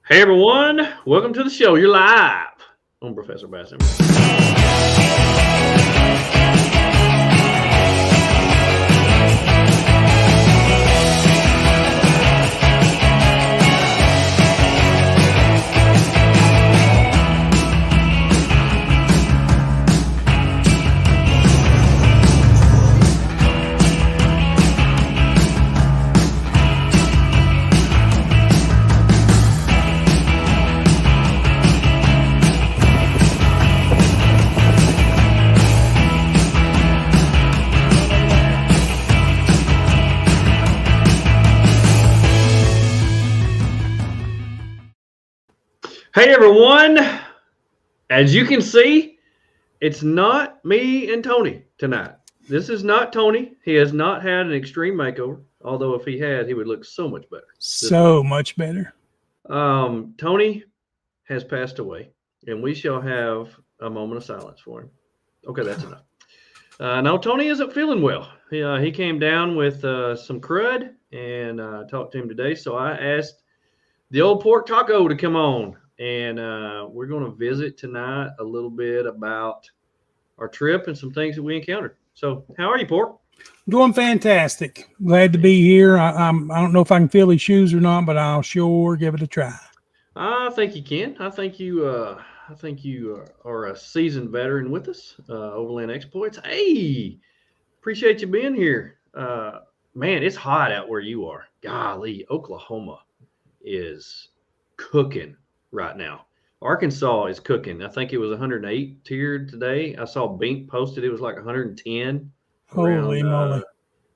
Hey everyone, welcome to the show. You're live on Professor Bassett. Hey everyone, as you can see, it's not me and Tony tonight. This is not Tony. He has not had an extreme makeover, although if he had, he would look so much better. So much better. Tony has passed away, and we shall have a moment of silence for him. Okay, that's enough. No, Tony isn't feeling well. He came down with some crud, and I talked to him today, so I asked the old pork taco to come on. And we're going to visit tonight a little bit about our trip and some things that we encountered. So how are you, Pork? Doing fantastic. Glad to be here. I don't know if I can fill these shoes or not, but I'll sure give it a try. I think you can. I think you are a seasoned veteran with us. Overland Exploits. Hey, appreciate you being here. Man, it's hot out where you are. Golly, Oklahoma is cooking right now. Arkansas is cooking. I think it was 108 tiered today. I saw Bink posted it was like 110 Holy around moly.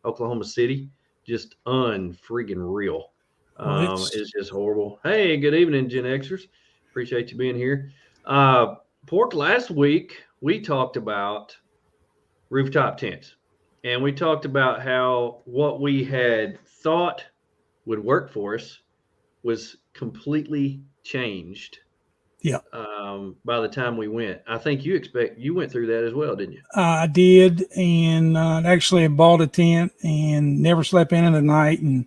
Oklahoma City. Just unfreaking real. It's just horrible. Hey, good evening, Gen Xers. Appreciate you being here. Pork, last week we talked about rooftop tents, and we talked about how what we had thought would work for us was completely changed. Yeah. By the time we went, I think you went through that as well, didn't you? I did, and actually I bought a tent and never slept in it at night, and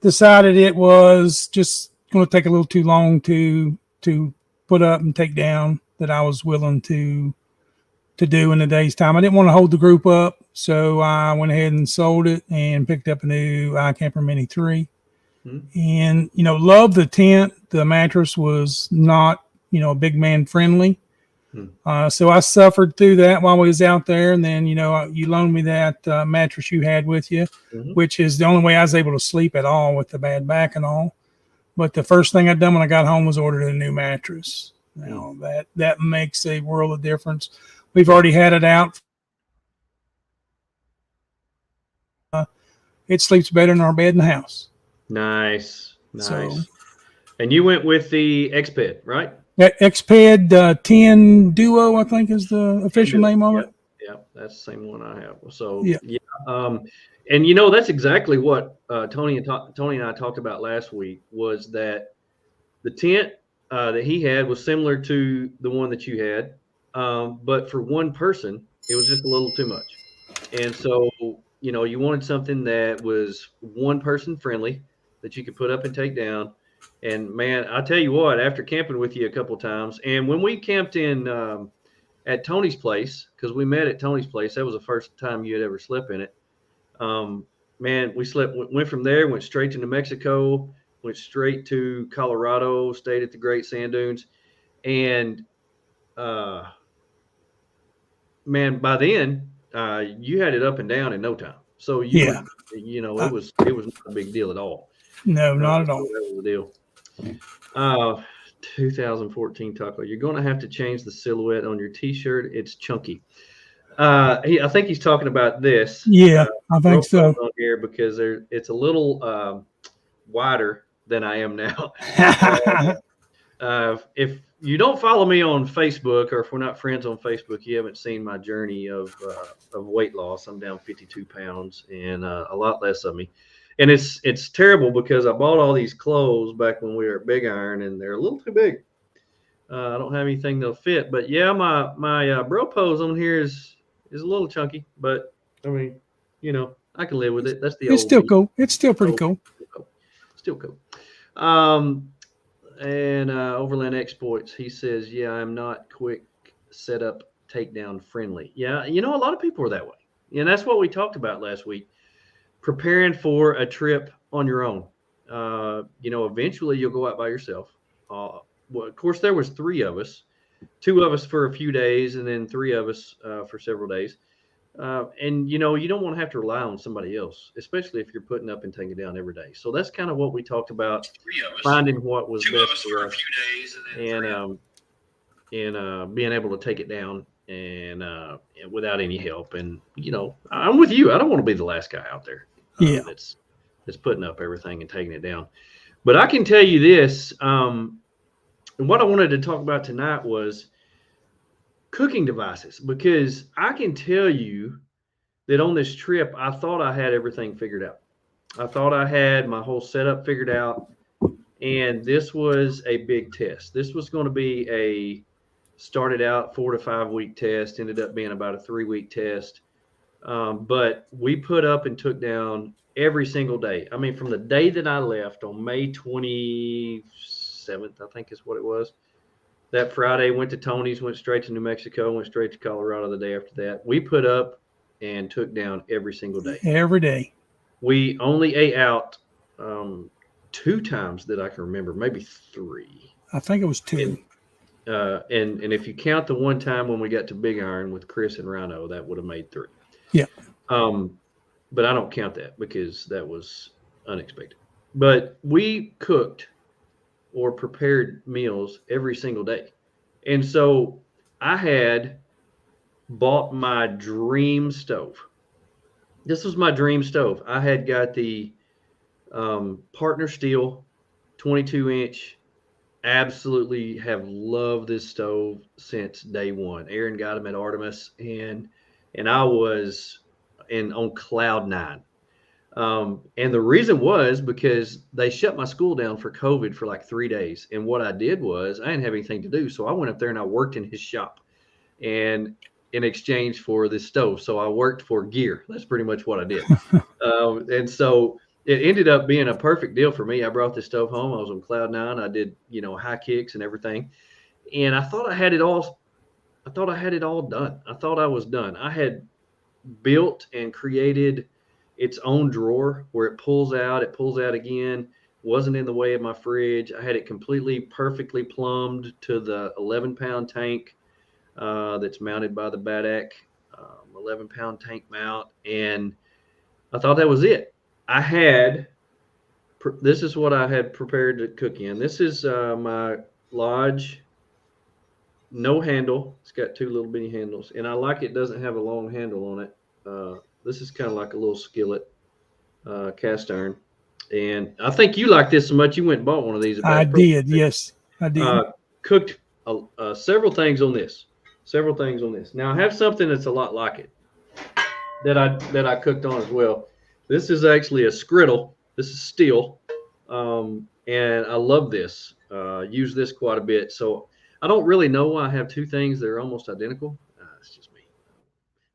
decided it was just going to take a little too long to put up and take down that I was willing to do in a day's time. I didn't want to hold the group up, so I went ahead and sold it and picked up a new iCamper Mini 3. And, love the tent. The mattress was not, big man friendly. So I suffered through that while we was out there. And then, you loaned me that mattress you had with you, which is the only way I was able to sleep at all with the bad back and all. But the first thing I done when I got home was ordered a new mattress. Now that makes a world of difference. We've already had it out. It sleeps better in our bed in the house. Nice. So, and you went with the Xped, right? That Xped 10 Duo, I think, is the official name of it. Yeah, that's the same one I have. So yeah. And that's exactly what Tony and I talked about last week, was that the tent that he had was similar to the one that you had, but for one person, it was just a little too much. And so, you wanted something that was one person friendly, that you could put up and take down. And man, I tell you what, after camping with you a couple of times, and when we camped in at Tony's place, because we met at Tony's place, that was the first time you had ever slept in it. Man, we went from there, went straight to New Mexico, went straight to Colorado, stayed at the Great Sand Dunes, and man, by then you had it up and down in no time. So it was not a big deal at all. No, not at all. That was the deal. 2014 taco. You're going to have to change the silhouette on your T-shirt. It's chunky. I think he's talking about this. Yeah, I think so. On here because it's a little wider than I am now. If you don't follow me on Facebook, or if we're not friends on Facebook, you haven't seen my journey of weight loss. I'm down 52 pounds and a lot less of me. And it's terrible because I bought all these clothes back when we were at Big Iron, and they're a little too big. I don't have anything that'll fit. But yeah, my bro pose on here is a little chunky, but I mean, I can live with it. That's the It's still cool. It's still pretty cool. Still cool. and Overland Exploits, he says, yeah, I'm not quick setup takedown friendly. Yeah, a lot of people are that way. And that's what we talked about last week. Preparing for a trip on your own. Eventually you'll go out by yourself. Well, of course, there was three of us, two of us for a few days, and then three of us for several days. And you don't want to have to rely on somebody else, especially if you're putting up and taking down every day. So that's kind of what we talked about, Three of us, finding what was two of best us for for a us, few days, and then and three of being able to take it down and without any help. And I'm with you. I don't want to be the last guy out there Yeah. that's putting up everything and taking it down. But I can tell you this. And what I wanted to talk about tonight was cooking devices, because I can tell you that on this trip, I thought I had everything figured out. I thought I had my whole setup figured out. And this was a big test. This was going to be started out 4 to 5 week test, ended up being about a 3 week test. But we put up and took down every single day. I mean, from the day that I left on May 27th, I think is what it was. That Friday, went to Tony's, went straight to New Mexico, went straight to Colorado the day after that. We put up and took down every single day. Every day. We only ate out 2 times that I can remember, maybe 3. I think it was 2. And if you count the one time when we got to Big Iron with Chris and Rhino, that would have made 3. Yeah. But I don't count that because that was unexpected. But we cooked or prepared meals every single day. And so I had bought my dream stove. This was my dream stove. I had got the Partner Steel 22-inch. Absolutely have loved this stove since day one. Aaron got him at Artemis, and I was on cloud 9. And the reason was because they shut my school down for COVID for like 3 days. And what I did was I didn't have anything to do. So I went up there and I worked in his shop, and in exchange for this stove. So I worked for gear. That's pretty much what I did. And so it ended up being a perfect deal for me. I brought this stove home. I was on cloud 9. I did, high kicks and everything. And I thought I had it all. I thought I had it all done. I thought I was done. I had built and created its own drawer where it pulls out again, wasn't in the way of my fridge. I had it completely perfectly plumbed to the 11-pound tank that's mounted by the Badak, 11-pound tank mount. And I thought that was it. This is what I had prepared to cook in. This is my Lodge, no handle. It's got 2 little bitty handles, and I like it doesn't have a long handle on it. This is kind of like a little skillet, cast iron. And I think you like this so much you went and bought one of these. I did. Yes, I did. Cooked several things on this. Now I have something that's a lot like it that I cooked on as well. This is actually a Scuttle. This is steel, and I love this. Use this quite a bit. So I don't really know why I have 2 things that are almost identical. It's just me.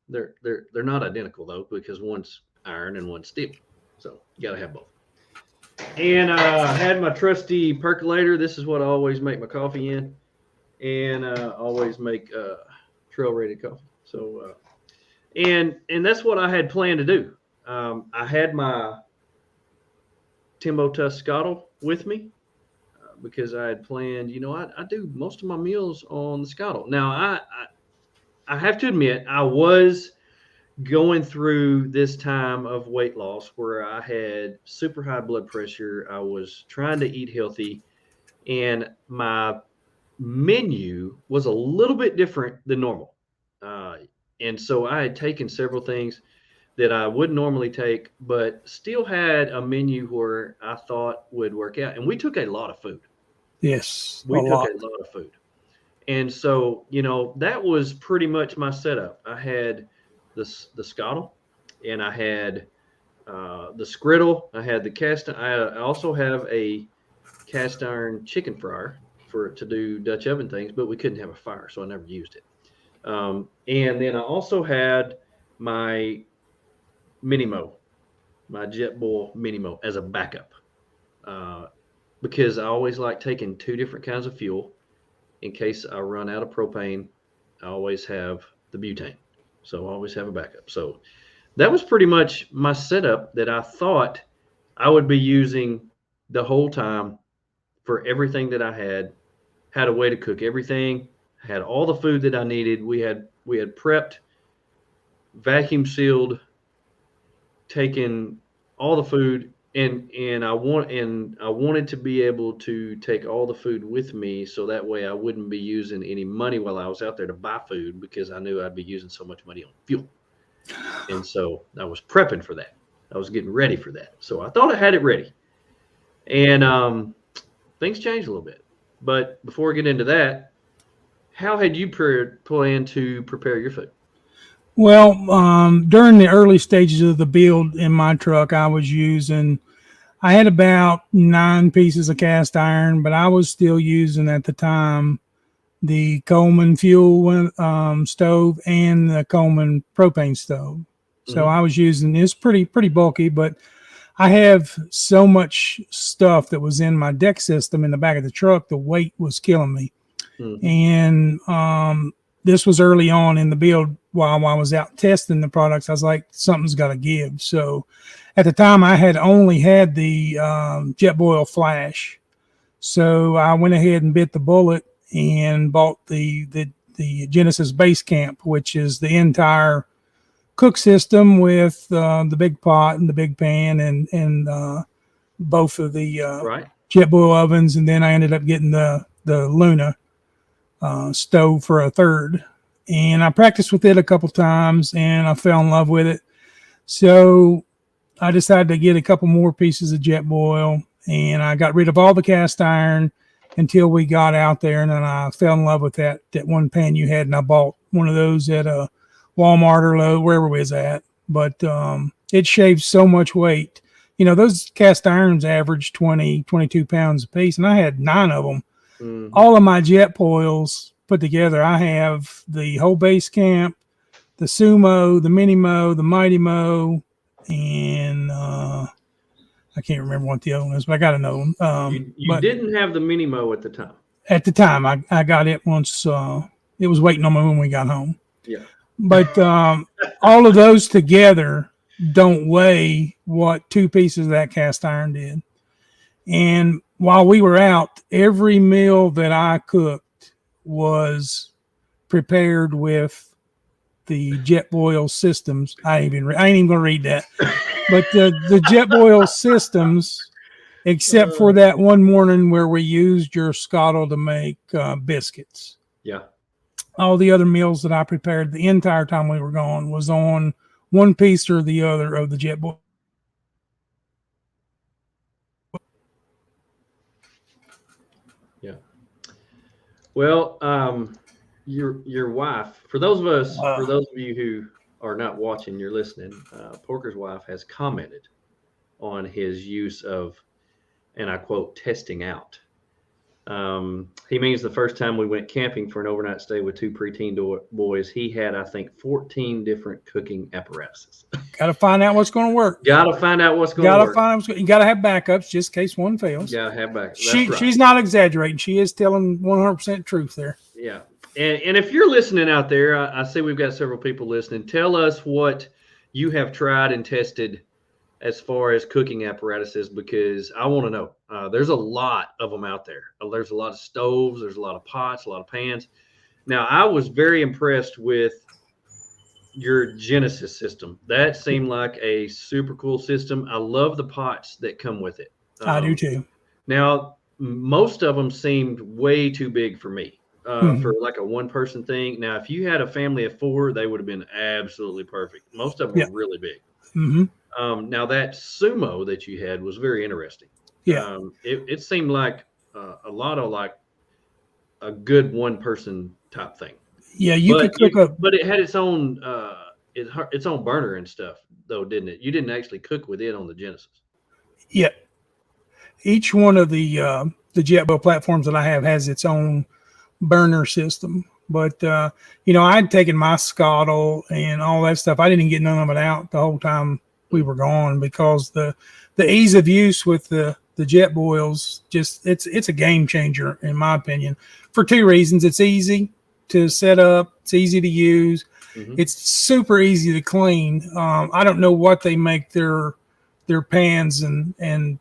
They're not identical though, because one's iron and one's steel. So you gotta have both. And I had my trusty percolator. This is what I always make my coffee in, and always make trail rated coffee. So and that's what I had planned to do. I had my Timbo Tusk Scuttle with me because I had planned, I do most of my meals on the Scuttle. Now, I have to admit, I was going through this time of weight loss where I had super high blood pressure. I was trying to eat healthy, and my menu was a little bit different than normal. And so I had taken several things that I wouldn't normally take, but still had a menu where I thought would work out. And we took a lot of food. Yes, we took a lot of food. And so, that was pretty much my setup. I had the Scuttle, and I had the Griddle. I had the cast. I also have a cast iron chicken fryer to do Dutch oven things, but we couldn't have a fire, so I never used it. And then I also had my my Jetboil Minimo as a backup. because I always like taking two different kinds of fuel in case I run out of propane. I always have the butane, so I always have a backup. So that was pretty much my setup that I thought I would be using the whole time for everything that I had a way to cook everything, had all the food that I needed. We had prepped, vacuum sealed, taken all the food, and I wanted to be able to take all the food with me so that way I wouldn't be using any money while I was out there to buy food because I knew I'd be using so much money on fuel. And so I was prepping for that. I was getting ready for that. So I thought I had it ready. And things changed a little bit. But before we get into that, how had you planned to prepare your food? Well, during the early stages of the build in my truck, I had about 9 pieces of cast iron, but I was still using at the time the Coleman fuel stove and the Coleman propane stove. So I was using it's pretty bulky, but I have so much stuff that was in my deck system in the back of the truck, the weight was killing me. And this was early on in the build while I was out testing the products. I was like, something's got to give. So at the time, I had only had the Jetboil flash. So I went ahead and bit the bullet and bought the Genesis Base Camp, which is the entire cook system with the big pot and the big pan and both of the Jetboil ovens. And then I ended up getting the Luna stove for a third. And I practiced with it a couple times and I fell in love with it. So I decided to get a couple more pieces of Jetboil and I got rid of all the cast iron until we got out there. And then I fell in love with that one pan you had. And I bought one of those at a Walmart or Lowe's, wherever we was at. But it shaved so much weight. You know, those cast irons average 20, 22 pounds a piece. And I had 9 of them. All of my Jetboils put together, I have the whole base camp, the Sumo, the Mini Mo, the Mighty Mo, and I can't remember what the other one is, but I got another one. You didn't have the Mini Mo at the time. At the time, I got it once. It was waiting on me when we got home. Yeah. But all of those together don't weigh what 2 pieces of that cast iron did. And while we were out, every meal that I cooked was prepared with the Jetboil systems. I ain't even going to read that. But the Jetboil systems, except for that one morning where we used your Scuttle to make biscuits. Yeah. All the other meals that I prepared the entire time we were gone was on one piece or the other of the Jetboil. Yeah. Well, your wife, for those of you who are not watching, you're listening, Porker's wife has commented on his use of, and I quote, testing out. He means the first time we went camping for an overnight stay with 2 preteen boys, he had, I think, 14 different cooking apparatuses. Got to find out what's going to work. Got to find out what's going to work. You got to have backups just in case one fails. Got to have backups. She's not exaggerating. She is telling 100% truth there. Yeah. And if you're listening out there, I see we've got several people listening. Tell us what you have tried and tested as far as cooking apparatuses, because I want to know. There's a lot of them out there. There's a lot of stoves. There's a lot of pots, a lot of pans. Now, I was very impressed with your Genesis system. That seemed like a super cool system. I love the pots that come with it. I do too. Now, most of them seemed way too big for me. For like a one-person thing. Now, if you had a family of 4, they would have been absolutely perfect. Most of them were really big. Now, that Sumo that you had was very interesting. Yeah. It seemed like a lot of like a good one-person type thing. Yeah, but it had its own its own burner and stuff, though, didn't it? You didn't actually cook with it on the Genesis. Yeah. Each one of the Jetboil platforms that I have has its own burner system, but I'd taken my Scuttle and all that stuff. I didn't get none of it out the whole time we were gone because the ease of use with the the Jetboil's just it's a game changer in my opinion for two reasons. It's easy to set up, it's easy to use, it's super easy to clean. I don't know what they make their pans and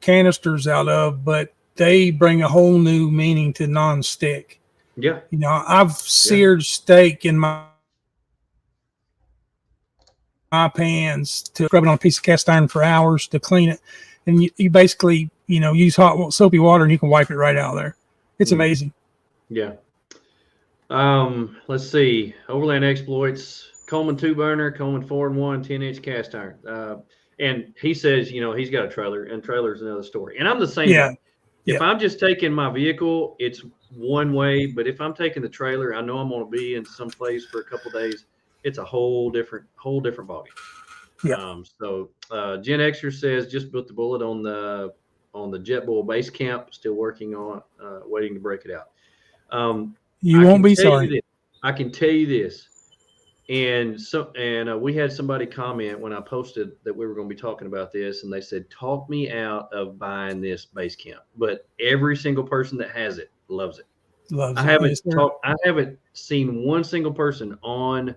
canisters out of, but they bring a whole new meaning to non-stick. Yeah. You know, I've seared steak in my pans to rub it on a piece of cast iron for hours to clean it. And you basically, you know, use hot soapy water and you can wipe it right out of there. It's amazing. Yeah. Let's see. Overland exploits, Coleman 2-burner, Coleman 4-in-1, 10-inch cast iron. And he says, you know, he's got a trailer, and trailer is another story. And I'm the same way. If I'm just taking my vehicle, it's one way. But if I'm taking the trailer, I know I'm going to be in some place for a couple of days. It's a whole different ballgame. Yeah. So Gen Xer says just built the bullet on the Jetboil base camp. Still working on waiting to break it out. You won't be sorry. I can tell you this. And we had somebody comment when I posted that we were going to be talking about this, and they said, talk me out of buying this base camp. But every single person that has it loves it. I haven't seen one single person on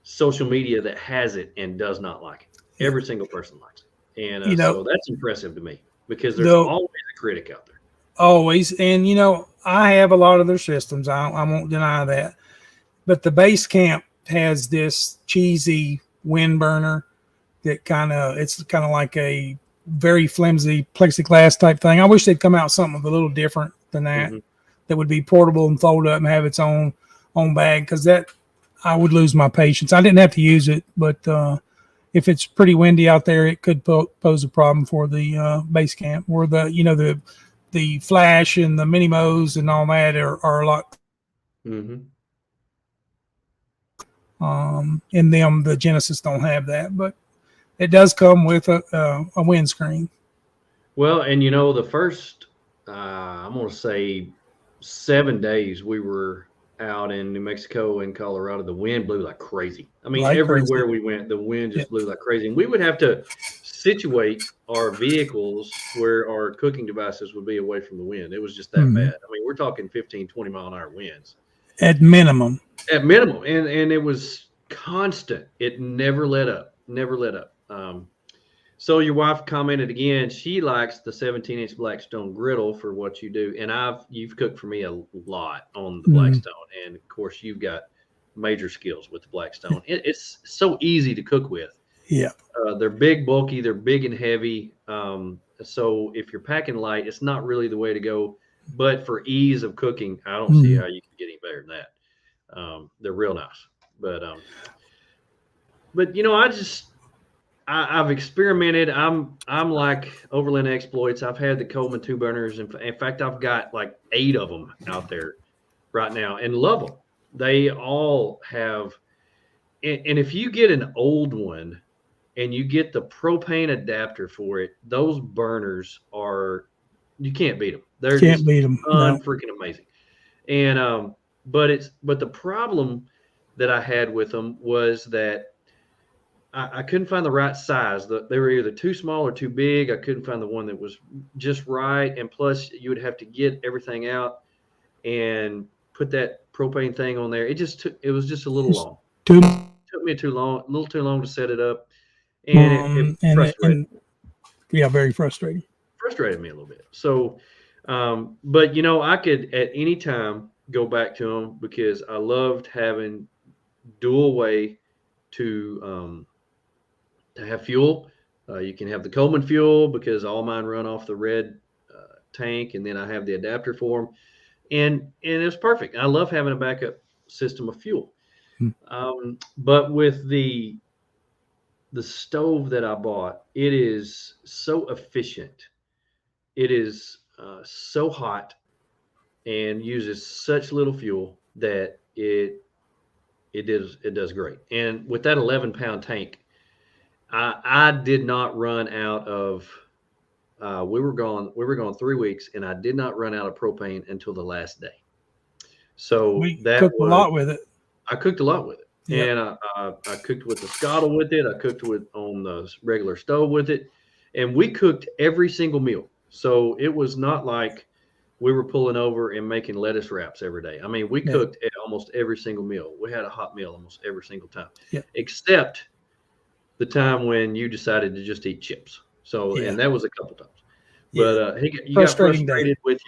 social media that has it and does not like it. Every single person likes it. And so that's impressive to me, because there's always a critic out there. Always. And, you know, I have a lot of their systems. I won't deny that. But the base camp has this cheesy wind burner that it's kind of like a very flimsy plexiglass type thing. I wish they'd come out something a little different than that, that would be portable and fold up and have its own bag, because that I would lose my patience. I didn't have to use it, but if it's pretty windy out there, it could pose a problem for the base camp, or the Flash and the Mini Mo's and all that are a lot. In them, the Genesis don't have that, but it does come with a windscreen. Well, and you know, the first I'm going to say 7 days we were out in New Mexico and Colorado, the wind blew like crazy. I mean, everywhere we went, the wind just blew like crazy. And we would have to situate our vehicles where our cooking devices would be away from the wind. It was just that bad. I mean, we're talking 15, 20 mile an hour winds. At minimum. And it was constant. It never let up. So your wife commented again, she likes the 17-inch Blackstone griddle for what you do. And you've cooked for me a lot on the Blackstone. And of course, you've got major skills with the Blackstone. It's so easy to cook with. Yeah. They're big, bulky, they're big and heavy. So if you're packing light, it's not really the way to go. But for ease of cooking, I don't see how you can get any better than that. They're real nice. But you know, I've experimented. I'm like Overland exploits. I've had the Coleman 2-burners. In fact, I've got like 8 of them out there right now and love them. They all have, and if you get an old one and you get the propane adapter for it, those burners you can't beat them. They're freaking amazing. And but the problem that I had with them was that I couldn't find the right size. They were either too small or too big. I couldn't find the one that was just right. And plus, you would have to get everything out and put that propane thing on there. It was just a little long. It took me a little too long to set it up. And it frustrated me. Very frustrating. Frustrated me a little bit. So, but you know, I could at any time go back to them because I loved having dual way to have fuel. You can have the Coleman fuel because all mine run off the red tank, and then I have the adapter for them, and it's perfect. I love having a backup system of fuel. But with the stove that I bought, it is so efficient. It is so hot and uses such little fuel that it does great. And with that 11-pound tank, I did not run out of. We were gone 3 weeks, and I did not run out of propane until the last day. So cooked a lot with it. I cooked a lot with it, and I cooked with the Scuttle with it. I cooked on the regular stove with it, And we cooked every single meal. So it was not like we were pulling over and making lettuce wraps every day. I mean, we Yeah. cooked at almost every single meal. We had a hot meal almost every single time, Yeah. except the time when you decided to just eat chips. So, Yeah. and that was a couple times. Yeah. But you got Frustrating frustrated with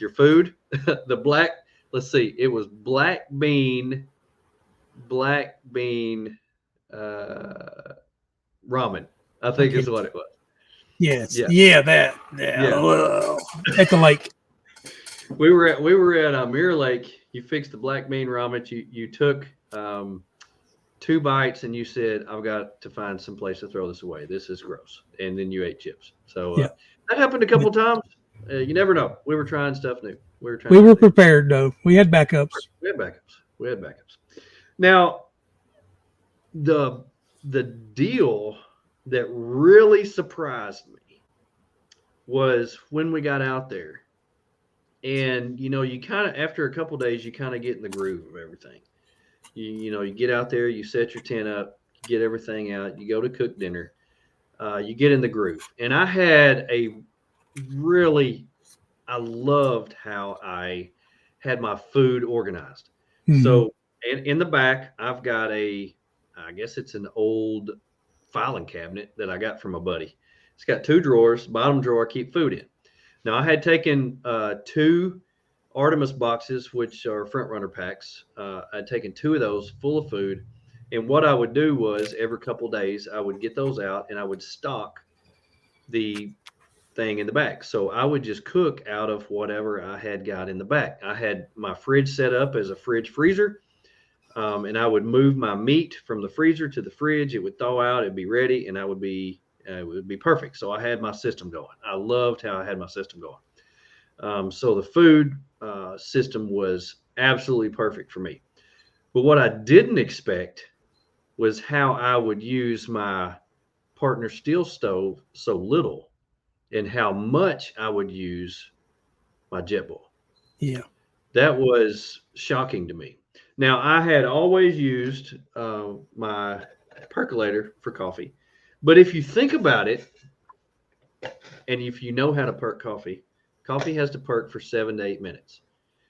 your food. The black, let's see, it was black bean ramen. I think Okay. is what it was. Yes. Yeah, Yeah. That. Yeah. yeah. Well, at the lake. We were at Mirror Lake. You fixed the black bean ramen. You took 2 bites and you said, "I've got to find some place to throw this away. This is gross." And then you ate chips. So Yeah. that happened a couple times. You never know. We were trying stuff new. We were prepared though. We had backups. We had backups. We had backups. Now, the deal that really surprised me was when we got out there, and you kind of after a couple days, you kind of get in the groove of everything. You get out there, you set your tent up, get everything out, you go to cook dinner, you get in the groove. And I loved how I had my food organized. Mhm. So, and in the back, I've got I guess it's an old filing cabinet that I got from a buddy. It's got 2 drawers. Bottom drawer, I keep food in. Now, I had taken 2 Artemis boxes, which are front runner packs. I'd taken 2 of those full of food. And what I would do was every couple of days, I would get those out and I would stock the thing in the back. So I would just cook out of whatever I had got in the back. I had my fridge set up as a fridge freezer. And I would move my meat from the freezer to the fridge. It would thaw out, it'd be ready, and it would be perfect. So I had my system going. I loved how I had my system going. So the food system was absolutely perfect for me. But what I didn't expect was how I would use my partner steel stove so little and how much I would use my Jetboil. Yeah. That was shocking to me. Now, I had always used my percolator for coffee. But if you think about it, and if you know how to perk coffee, coffee has to perk for 7 to 8 minutes.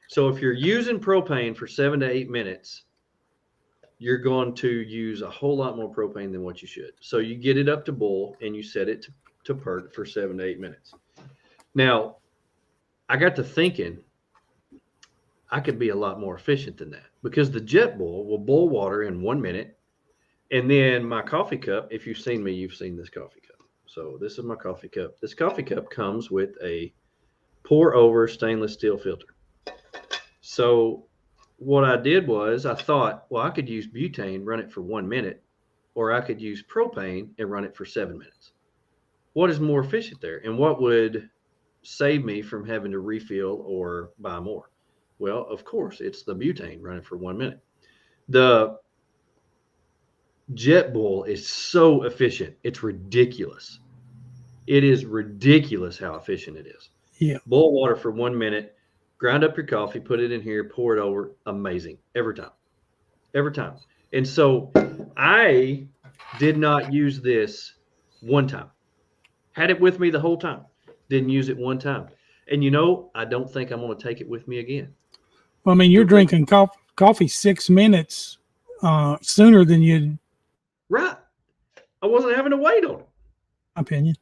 So if you're using propane for 7 to 8 minutes, you're going to use a whole lot more propane than what you should. So you get it up to boil and you set it to perk for 7 to 8 minutes. Now, I got to thinking, I could be a lot more efficient than that because the Jetboil will boil water in 1 minute. And then my coffee cup, if you've seen me, you've seen this coffee cup. So this is my coffee cup. This coffee cup comes with a pour over stainless steel filter. So what I did was I thought, well, I could use butane, run it for 1 minute, or I could use propane and run it for 7 minutes. What is more efficient there? And what would save me from having to refill or buy more? Well, of course, it's the butane running for 1 minute. The Jetboil is so efficient. It's ridiculous. It is ridiculous how efficient it is. Yeah. Boil water for 1 minute, grind up your coffee, put it in here, pour it over. Amazing. Every time. Every time. And so I did not use this one time. Had it with me the whole time. Didn't use it one time. And I don't think I'm going to take it with me again. Well, I mean, you're drinking coffee 6 minutes sooner than you'd. Right. I wasn't having to wait on it. Opinion.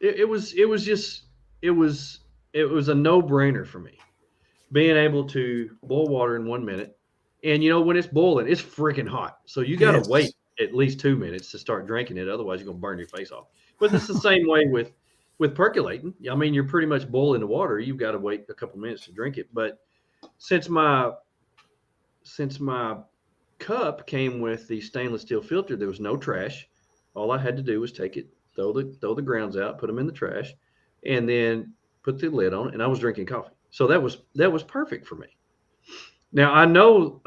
It was a no-brainer for me. Being able to boil water in 1 minute. And when it's boiling, it's freaking hot. So you got to wait at least 2 minutes to start drinking it. Otherwise, you're going to burn your face off. But it's the same way with percolating. I mean, you're pretty much boiling the water. You've got to wait a couple minutes to drink it. But since my cup came with the stainless steel filter, there was no trash. All I had to do was take it, throw the grounds out, put them in the trash, and then put the lid on it, and I was drinking coffee. So that was perfect for me. Now, I know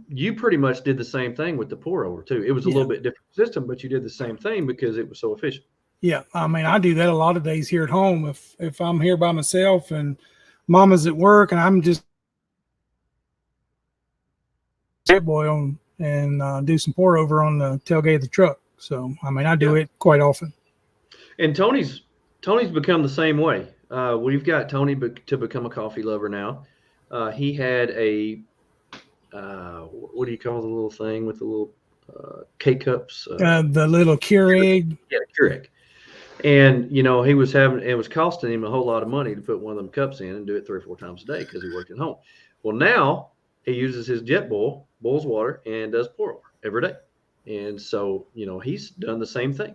you pretty much did the same thing with the pour over too. It was a little bit different system, but you did the same thing because it was so efficient. Yeah, I mean, I do that a lot of days here at home. If I'm here by myself and Mama's at work and I'm just Jetboil and do some pour over on the tailgate of the truck. So, I mean, I do it quite often. And Tony's become the same way. We've got Tony to become a coffee lover now. He had a what do you call the little thing with the little K cups? The little Keurig. Yeah, Keurig. And he was having it was costing him a whole lot of money to put one of them cups in and do it 3 or 4 times a day because he worked at home. Well, now he uses his Jetboil, boils water, and does pour over every day. And so he's done the same thing.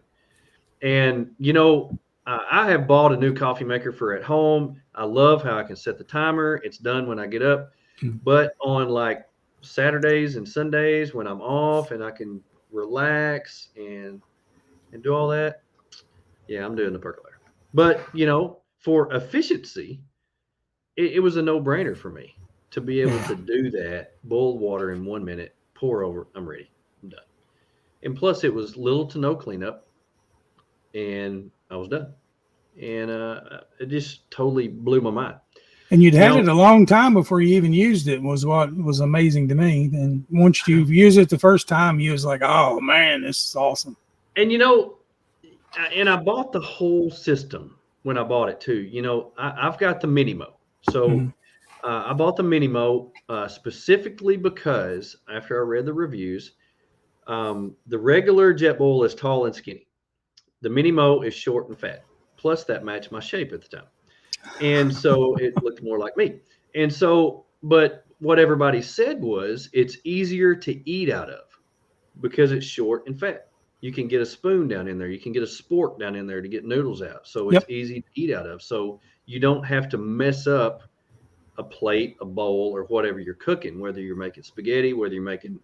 And I have bought a new coffee maker for at home. I love how I can set the timer. It's done when I get up. But on like Saturdays and Sundays when I'm off and I can relax and do all that, yeah, I'm doing the percolator. But for efficiency, it was a no-brainer for me to be able to do that. Boil water in 1 minute, pour over, I'm ready, I'm done. And plus, it was little to no cleanup, and I was done. And it just totally blew my mind. And you'd had it a long time before you even used it, was what was amazing to me. And once you use it the first time, you was like, oh, man, this is awesome. And, and I bought the whole system when I bought it, too. I've got the Minimo. So I bought the Minimo specifically because after I read the reviews, the regular Jetboil is tall and skinny. The Minimo is short and fat. Plus, that matched my shape at the time. And so it looked more like me. And so, but what everybody said was it's easier to eat out of because it's short and fat. You can get a spoon down in there. You can get a spork down in there to get noodles out. So it's easy to eat out of. So you don't have to mess up a plate, a bowl, or whatever you're cooking, whether you're making spaghetti, whether you're making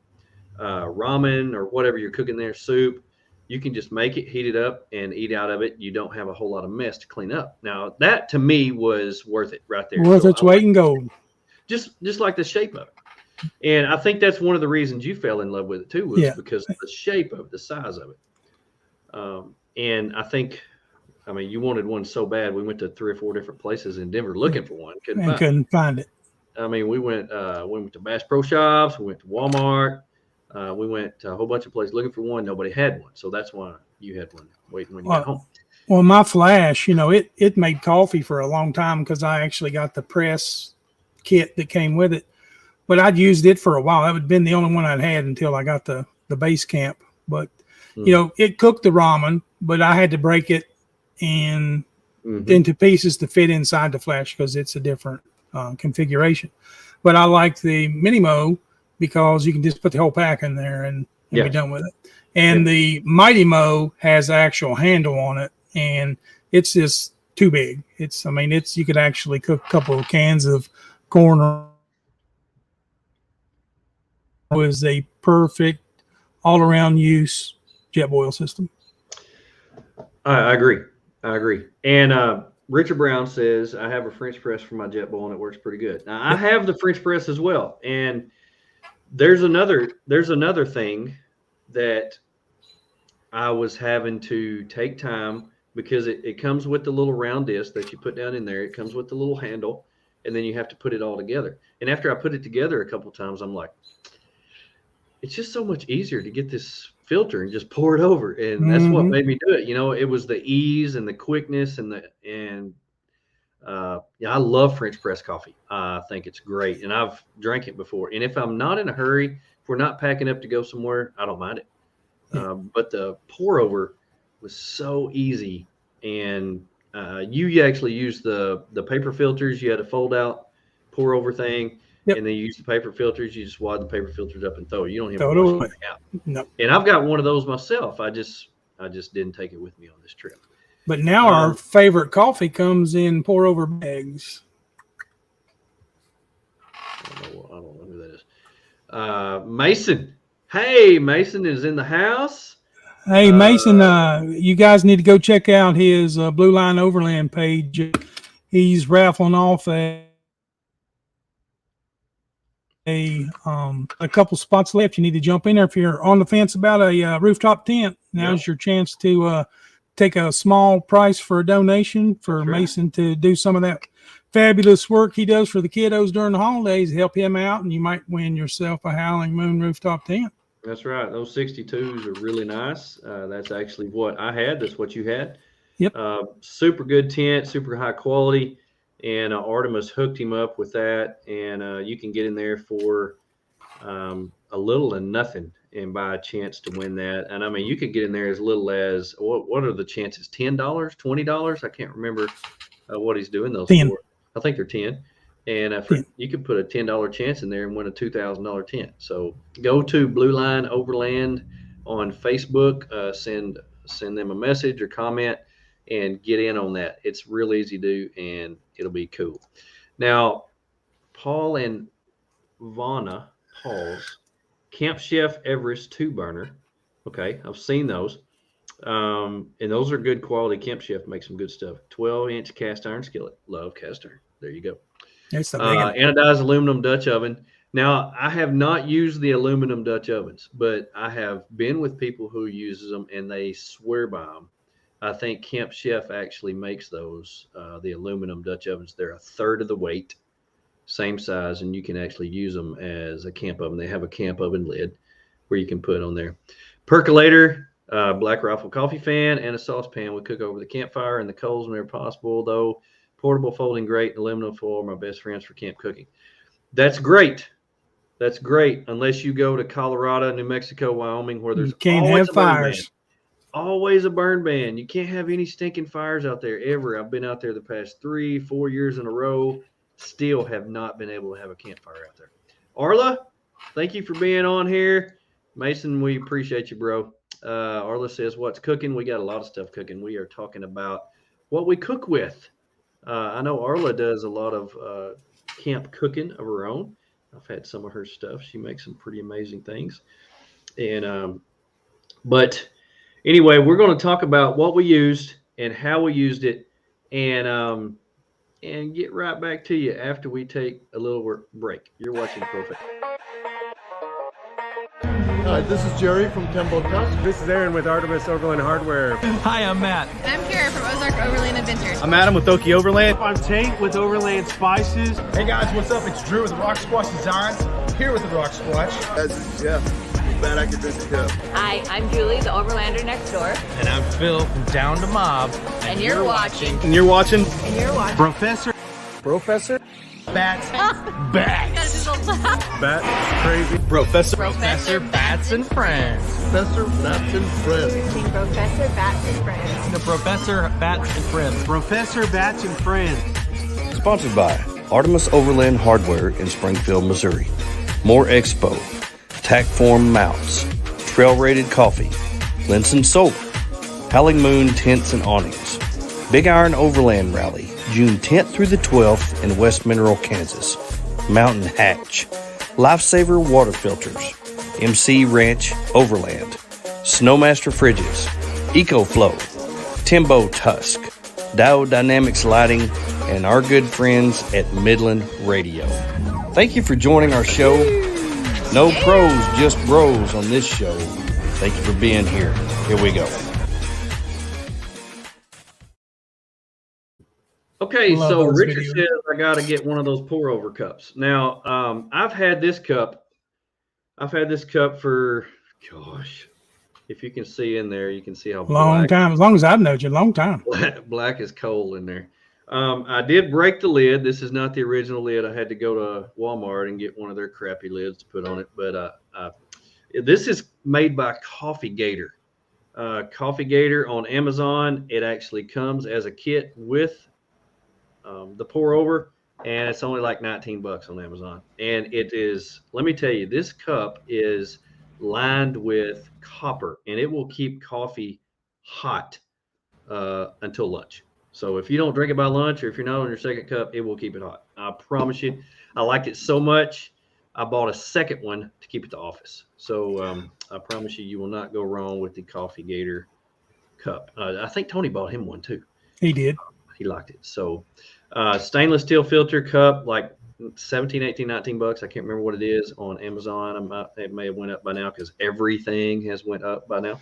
ramen or whatever you're cooking there, soup. You can just make it, heat it up, and eat out of it. You don't have a whole lot of mess to clean up. Now, that to me was worth it right there. Worth its weight in gold. Just like the shape of it. And I think that's one of the reasons you fell in love with it, too, was because of the shape of it, the size of it. And I think, you wanted one so bad. We went to 3 or 4 different places in Denver looking for one. Couldn't find it. We went to Bass Pro Shops. We went to Walmart. We went to a whole bunch of places looking for one. Nobody had one. So that's why you had one waiting when you got home. Well, my Flash, it made coffee for a long time because I actually got the press kit that came with it. But I'd used it for a while. That would have been the only one I'd had until I got the base camp. But, it cooked the ramen, but I had to break it into pieces to fit inside the Flash because it's a different configuration. But I like the Minimo because you can just put the whole pack in there and be done with it. And the Mighty Mo has an actual handle on it, and it's just too big. You could actually cook a couple of cans of corn. It was a perfect all-around use Jetboil system. I agree. And Richard Brown says, I have a French press for my Jetboil, and it works pretty good. Now, I have the French press as well, and there's another thing that I was having to take time because it comes with the little round disc that you put down in there. It comes with the little handle, and then you have to put it all together. And after I put it together a couple times, I'm like, it's just so much easier to get this filter and just pour it over. And that's what made me do it. It was the ease and the quickness I love French press coffee. I think it's great, and I've drank it before. And if I'm not in a hurry, if we're not packing up to go somewhere, I don't mind it. But the pour over was so easy, and you actually use the paper filters. You had a fold out pour over thing, and then you use the paper filters. You just wad the paper filters up and throw it. You don't even wash anything out. No. And I've got one of those myself. I just didn't take it with me on this trip. But now our favorite coffee comes in pour over bags. I don't know who that is. Mason. Hey, Mason is in the house. Hey, Mason, you guys need to go check out his Blue Line Overland page. He's raffling off a couple spots left. You need to jump in there if you're on the fence about a rooftop tent. Now's your chance to take a small price for a donation for Mason to do some of that fabulous work he does for the kiddos during the holidays. Help him out, and you might win yourself a Howling Moon rooftop tent. That's right. Those 62s are really nice. That's actually what I had. That's what you had. Yep. Super good tent, super high quality. And Artemis hooked him up with that. And you can get in there for a little and nothing and buy a chance to win that. And I mean, you could get in there as little as what are the chances? $10, $20? I can't remember what he's doing those 10. for. I think they're 10. And you could put a $10 chance in there and win a $2,000 tent. So go to Blue Line Overland on Facebook, send them a message or comment and get in on that. It's real easy to do and it'll be cool. Now, Paul and Paul's Camp Chef Everest 2-burner. Okay, I've seen those. And those are good quality. Camp Chef makes some good stuff. 12-inch cast iron skillet. Love cast iron. There you go. That's the big one. Anodized aluminum Dutch oven. Now, I have not used the aluminum Dutch ovens, but I have been with people who uses them and they swear by them. I think Camp Chef actually makes those, the aluminum Dutch ovens. They're a third of the weight, same size, and you can actually use them as a camp oven. They have a camp oven lid where you can put on there. Percolator, Black Rifle coffee fan, and a saucepan would cook over the campfire and the coals whenever possible, though portable folding grate and aluminum foil are my best friends for camp cooking. That's great. That's great, unless you go to Colorado, New Mexico, Wyoming, where there's can't always have fires. Always a burn ban. You can't have any stinking fires out there ever. I've been out there the past 3-4 years in a row. Still have not been able to have a campfire out there. Arla, thank you for being on here. Mason, we appreciate you, bro. Arla says, what's cooking? We got a lot of stuff cooking. We are talking about what we cook with. I know Arla does a lot of camp cooking of her own. I've had some of her stuff. She makes some pretty amazing things. And but anyway, we're going to talk about what we used and how we used it, and get right back to you after we take a little break. You're watching Perfect. Hi, this is Jerry from Tembo Tusk. This is Aaron with Artemis Overland Hardware. Hi, I'm Matt. I'm Kara from Ozark Overland Adventures. I'm Adam with Oki Overland. I'm Tate with Overland Spices. Hey guys, what's up? It's Drew with Rock Squash Designs, here with the Rock Squash. This is Jeff. Glad I could visit you. Hi, I'm Julie, the Overlander next door. And I'm Phil from Down to Mob. And you're watching. And you're watching. And you're watching. Professor. Bats. Bats. Bats. Crazy. Professor Bats and Friends. Professor Bats and Friends. Professor Bats and Friends. The Professor Bats and Friends. Professor Bats and Friends. Sponsored by Artemis Overland Hardware in Springfield, Missouri. More Expo. Tackform Mounts. Trail-rated coffee. Linson Solar. Howling Moon Tents and Awnings. Big Iron Overland Rally, June 10th through the 12th in West Mineral, Kansas. Mountain Hatch. Lifesaver Water Filters. MC Ranch Overland. Snowmaster Fridges. EcoFlow. Timbo Tusk. Dynamics Lighting. And our good friends at Midland Radio. Thank you for joining our show. No pros, just bros on this show. Thank you for being here. Here we go. Okay, so Richard says I got to get one of those pour over cups. Now, I've had this cup. I've had this cup for, gosh, if you can see in there, you can see how long time. As long as I've known you, long time. Black as coal in there. I did break the lid. This is not the original lid. I had to go to Walmart and get one of their crappy lids to put on it. But this is made by Coffee Gator. Coffee Gator on Amazon. It actually comes as a kit with the pour over, and it's only like $19 on Amazon. And it is, let me tell you, this cup is lined with copper, and it will keep coffee hot until lunch. So if you don't drink it by lunch, or if you're not on your second cup, it will keep it hot. I promise you. I liked it so much, I bought a second one to keep at the office. So I promise you, you will not go wrong with the Coffee Gator cup. I think Tony bought him one too. He did. He liked it. So stainless steel filter cup, like 17, 18, $19. I can't remember what it is on Amazon. It may have went up by now because everything has went up by now.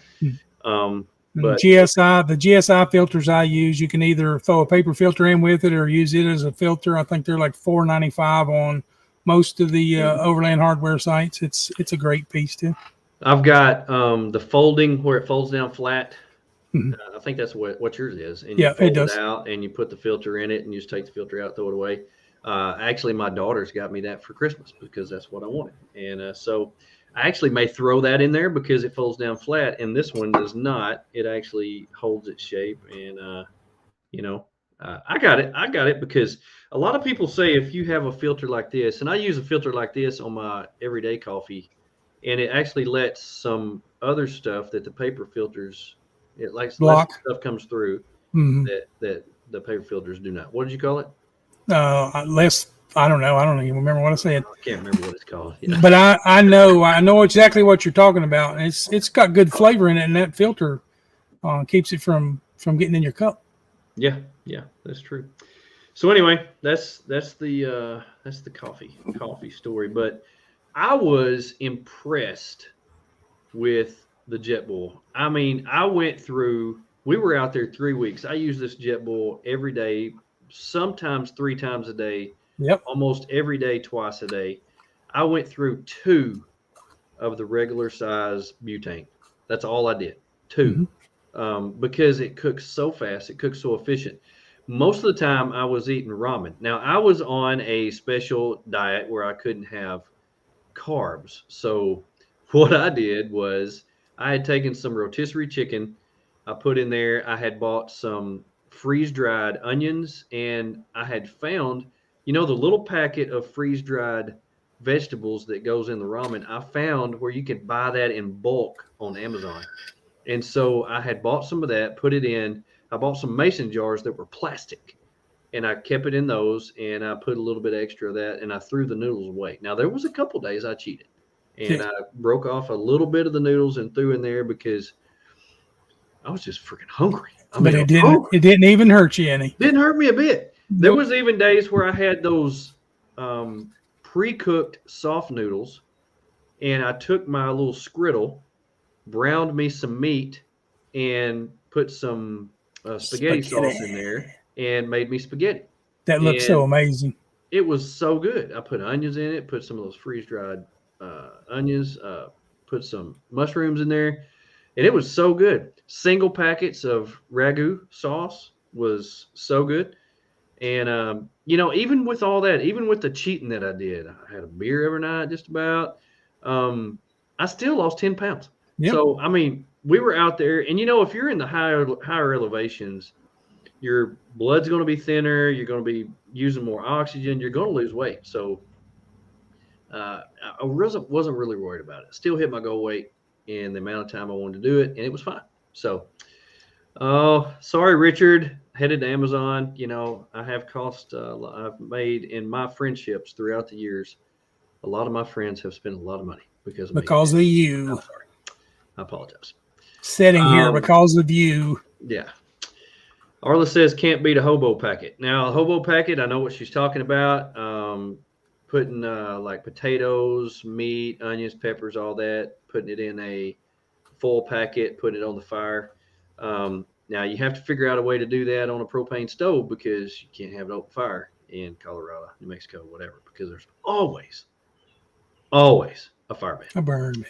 But the GSI filters I use, you can either throw a paper filter in with it or use it as a filter. I think they're like $4.95 on most of the Overland Hardware sites. It's a great piece too. I've got the folding where it folds down flat. I think that's what yours is. And Yeah, you fold it does. out and you put the filter in it and you just take the filter out, throw it away. Actually, my daughter's got me that for Christmas because that's what I wanted. And so I actually may throw that in there because it folds down flat, and this one does not. It actually holds its shape. And, I got it because a lot of people say if you have a filter like this, and I use a filter like this on my everyday coffee, and it actually lets some other stuff that the paper filters, it lets Block. stuff comes through Mhm. that the paper filters do not. What did you call it? Less. I don't know. I don't even remember what I said. I can't remember what it's called. Yeah. But I know exactly what you're talking about. And it's got good flavor in it, and that filter keeps it from getting in your cup. Yeah, that's true. So anyway, that's the coffee story. But I was impressed with the Jetboil. I mean, we were out there 3 weeks. I use this Jetboil every day, sometimes 3 times a day. Yep. Almost every day, twice a day. I went through 2 of the regular size butane. That's all I did. 2. Because it cooks so fast, it cooks so efficient. Most of the time I was eating ramen. Now I was on a special diet where I couldn't have carbs. So what I did was I had taken some rotisserie chicken. I put in there, I had bought some freeze-dried onions, and I had found, the little packet of freeze-dried vegetables that goes in the ramen. I found where you could buy that in bulk on Amazon. And so I had bought some of that, put it in. I bought some mason jars that were plastic, and I kept it in those, and I put a little bit extra of that, and I threw the noodles away. Now, there was a couple days I cheated, and I broke off a little bit of the noodles and threw in there because I was just freaking hungry. But it didn't even hurt you any. Didn't hurt me a bit. There was even days where I had those pre-cooked soft noodles, and I took my little Scuttle, browned me some meat, and put some spaghetti sauce in there and made me spaghetti. That looks so amazing. It was so good. I put onions in it, put some of those freeze-dried onions, put some mushrooms in there, and it was so good. Single packets of ragu sauce was so good. And, even with all that, even with the cheating that I did, I had a beer every night just about, I still lost 10 pounds. Yep. So, I mean, we were out there, and, if you're in the higher elevations, your blood's going to be thinner. You're going to be using more oxygen. You're going to lose weight. So I wasn't really worried about it. Still hit my goal weight in the amount of time I wanted to do it, and it was fine. So, sorry, Richard. Headed to Amazon. I have I've made in my friendships throughout the years. A lot of my friends have spent a lot of money because of you. I'm sorry. I apologize. Sitting here because of you. Yeah. Arla says can't beat a Hobo Packet. Now, a Hobo Packet, I know what she's talking about. Putting like potatoes, meat, onions, peppers, all that, putting it in a full packet, putting it on the fire. Now, you have to figure out a way to do that on a propane stove because you can't have an open fire in Colorado, New Mexico, whatever, because there's always a fire ban. A burn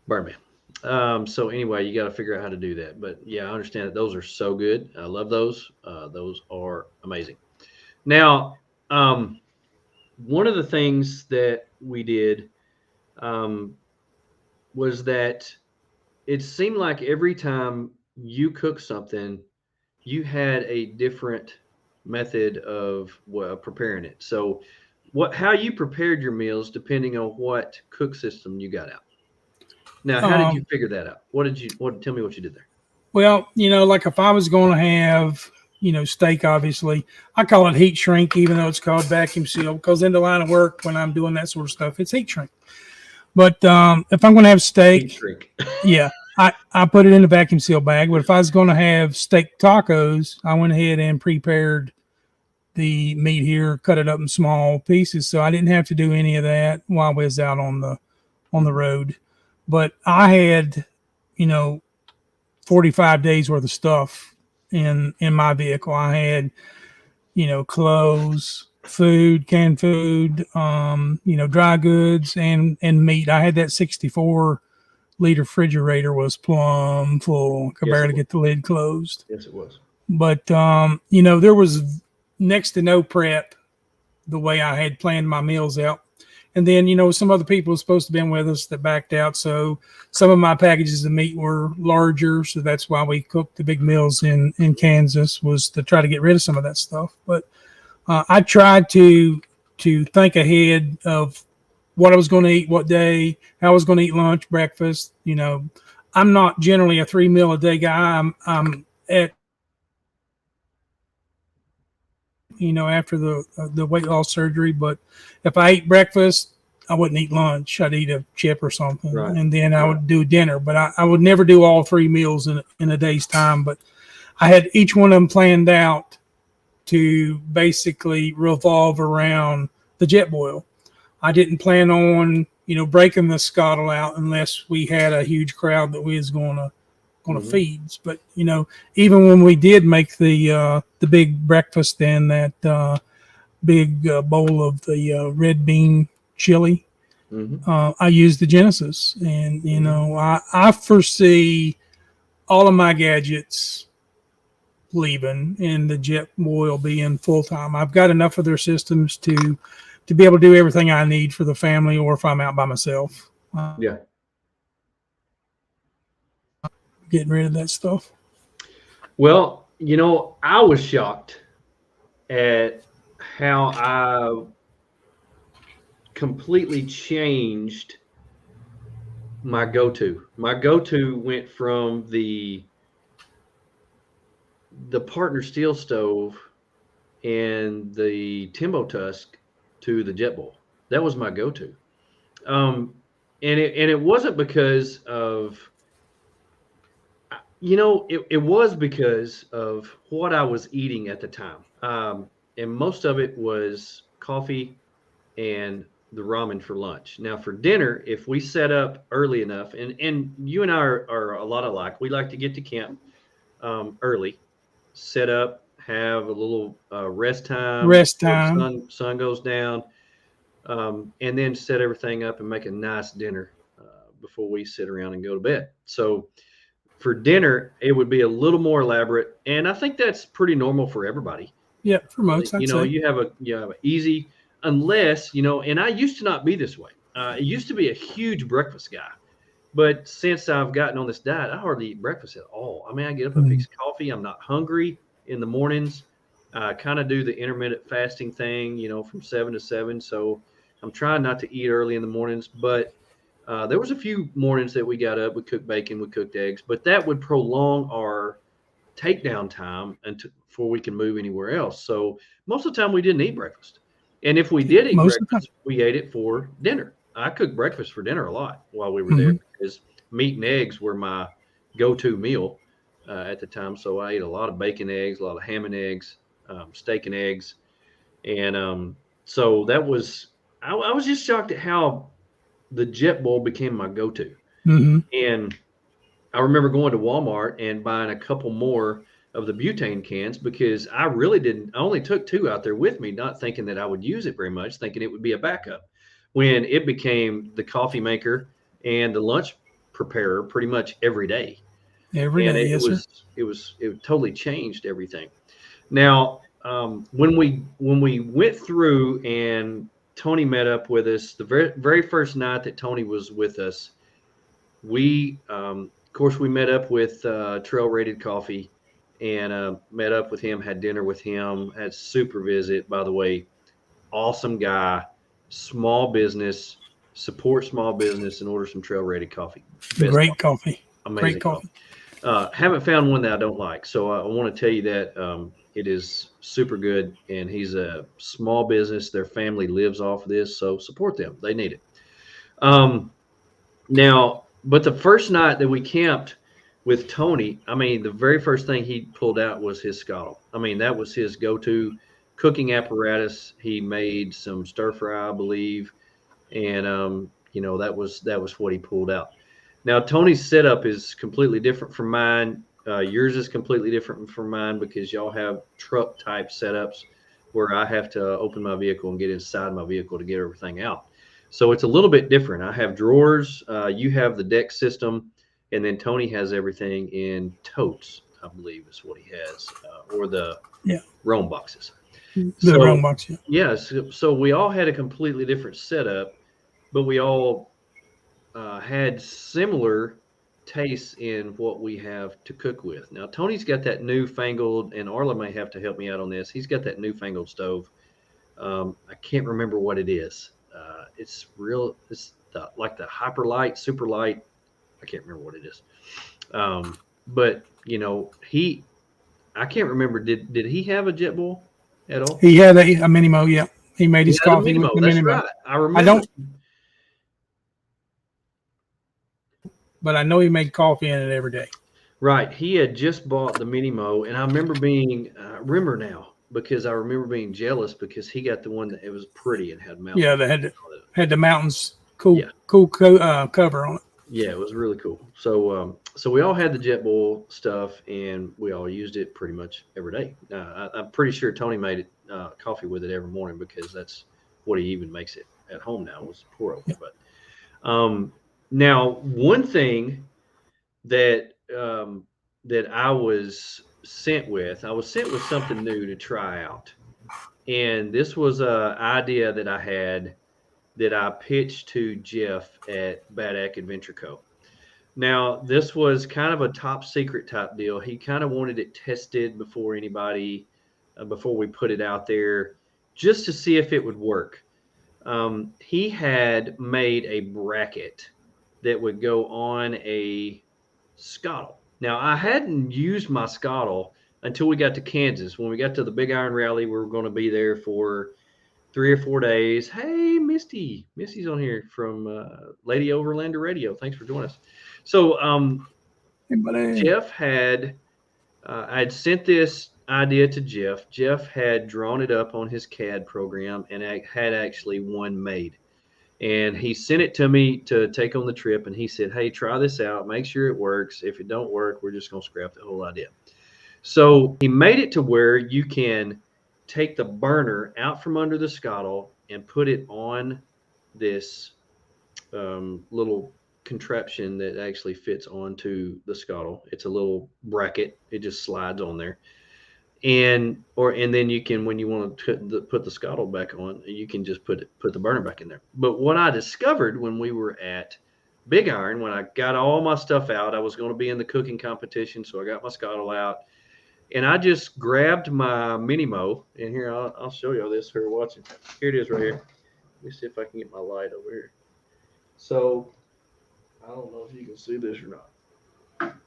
ban. So anyway, you got to figure out how to do that. But yeah, I understand that those are so good. I love those. Those are amazing. Now, one of the things that we did was that it seemed like every time you cook something, you had a different method of preparing it. So how you prepared your meals depending on what cook system you got out. Now, how did you figure that out? Tell me what you did there. Well, like if I was going to have, steak, obviously, I call it heat shrink, even though it's called vacuum seal, because in the line of work, when I'm doing that sort of stuff, it's heat shrink. But if I'm going to have steak, heat shrink. Yeah, I put it in the vacuum seal bag. But if I was going to have steak tacos, I went ahead and prepared the meat here, cut it up in small pieces. So I didn't have to do any of that while I was out on the road. But I had, 45 days worth of stuff in my vehicle. I had, clothes, food, canned food, dry goods and meat. I had that 64 liter refrigerator was plumb full. Could Yes, it barely was. get the lid closed. Yes, it was. But there was next to no prep the way I had planned my meals out. And then, some other people were supposed to be with us that backed out. So some of my packages of meat were larger. So that's why we cooked the big meals in Kansas, was to try to get rid of some of that stuff. But I tried to think ahead of what I was going to eat, what day, how I was going to eat lunch, breakfast. I'm not generally a 3 meal a day guy. I'm at, after the weight loss surgery. But if I ate breakfast, I wouldn't eat lunch. I'd eat a chip or something, Right. and then I would do dinner. But I would never do all 3 meals in a day's time. But I had each one of them planned out to basically revolve around the Jetboil. I didn't plan on breaking the Scuttle out unless we had a huge crowd that we was going to feed. But even when we did make the big breakfast and that big bowl of the red bean chili, I used the Genesis, and I foresee all of my gadgets leaving and the Jetboil being full time. I've got enough of their systems to be able to do everything I need for the family, or if I'm out by myself. Yeah. Getting rid of that stuff. Well, I was shocked at how I completely changed my go-to. My go-to went from the partner steel stove and the Timbo Tusk to the Jetboil. That was my go-to. And it wasn't because of, it was because of what I was eating at the time. And most of it was coffee and the ramen for lunch. Now for dinner, if we set up early enough, and you and I are a lot alike, we like to get to camp early, set up, have a little rest time. Before sun goes down, and then set everything up and make a nice dinner before we sit around and go to bed. So for dinner, it would be a little more elaborate, and I think that's pretty normal for everybody. Yeah, for most, you have a easy, unless and I used to not be this way. I used to be a huge breakfast guy, but since I've gotten on this diet, I hardly eat breakfast at all. I mean, I get up and fix coffee. I'm not hungry in the mornings. I kind of do the intermittent fasting thing, from 7 to 7. So I'm trying not to eat early in the mornings, but there was a few mornings that we got up, we cooked bacon, we cooked eggs, but that would prolong our takedown time before we can move anywhere else. So most of the time we didn't eat breakfast. And if we did eat breakfast, we ate it for dinner. I cooked breakfast for dinner a lot while we were there, because meat and eggs were my go-to meal at the time. So I ate a lot of bacon eggs, a lot of ham and eggs, steak and eggs. And so that was, I was just shocked at how the Jetboil became my go-to. And I remember going to Walmart and buying a couple more of the butane cans, because I only took 2 out there with me, not thinking that I would use it very much, thinking it would be a backup, when it became the coffee maker and the lunch preparer pretty much every day. It totally changed everything. Now, when we went through and Tony met up with us, the very first night that Tony was with us, we, of course, we met up with Trail Rated Coffee, and met up with him, had dinner with him, had super visit. By the way, awesome guy, small business, support small business, and order some Trail Rated coffee. Great coffee. Amazing Great coffee. Haven't found one that I don't like. So I want to tell you that it is super good, and he's a small business. Their family lives off of this, so support them. They need it. Now, but the first night that we camped with Tony, I mean, the very first thing he pulled out was his Scuttle. I mean, that was his go-to cooking apparatus. He made some stir fry, I believe, and that was what he pulled out. Now, Tony's setup is completely different from mine. Yours is completely different from mine, because y'all have truck type setups where I have to open my vehicle and get inside my vehicle to get everything out. So it's a little bit different. I have drawers. You have the deck system, and then Tony has everything in totes, I believe is what he has, or the Rome boxes. The Rome box, yeah. Yes. So we all had a completely different setup, but we all had similar tastes in what we have to cook with. Now, Tony's got that newfangled, and Arla may have to help me out on this. He's got that newfangled stove. I can't remember what it is. It's like the hyper light, super light. I can't remember what it is. But you know, I can't remember. Did he have a Jetboil at all? He had a Minimo, yeah. He made his coffee with the That's Minimo. right. I remember. But I know he made coffee in it every day. Right. He had just bought the Minimo, and I remember now because I remember being jealous because he got the one that it was pretty and had mountains. Yeah, that had the mountains cool cover on it. Yeah, it was really cool. So we all had the Jetboil stuff, and we all used it pretty much every day. I'm pretty sure Tony made it coffee with it every morning because that's what he even makes it at home now. Was pour over. But now one thing that I was sent with something new to try out, and this was an idea that I had that I pitched to Jeff at Bad Ack Adventure Co. Now, this was kind of a top secret type deal. He kind of wanted it tested before anybody, before we put it out there, just to see if it would work. He had made a bracket that would go on a Scuttle. Now, I hadn't used my Scuttle until we got to Kansas. When we got to the Big Iron Rally, we were going to be there for 3 or 4 days. Hey, Misty. Misty's on here from Lady Overlander Radio. Thanks for joining us. So Jeff had I'd sent this idea to Jeff. Jeff had drawn it up on his CAD program and had actually one made. And he sent it to me to take on the trip. And he said, hey, try this out. Make sure it works. If it don't work, we're just going to scrap the whole idea. So he made it to where you can take the burner out from under the Scuttle and put it on this little contraption that actually fits onto the Scuttle. It's a little bracket. It just slides on there. And then you can, when you want to put the Scuttle back on, you can just put the burner back in there. But what I discovered when we were at Big Iron, when I got all my stuff out, I was going to be in the cooking competition, so I got my Scuttle out. And I just grabbed my Minimo, and here, I'll show you all this here watching. Here it is right here. Let me see if I can get my light over here. So, I don't know if you can see this or not.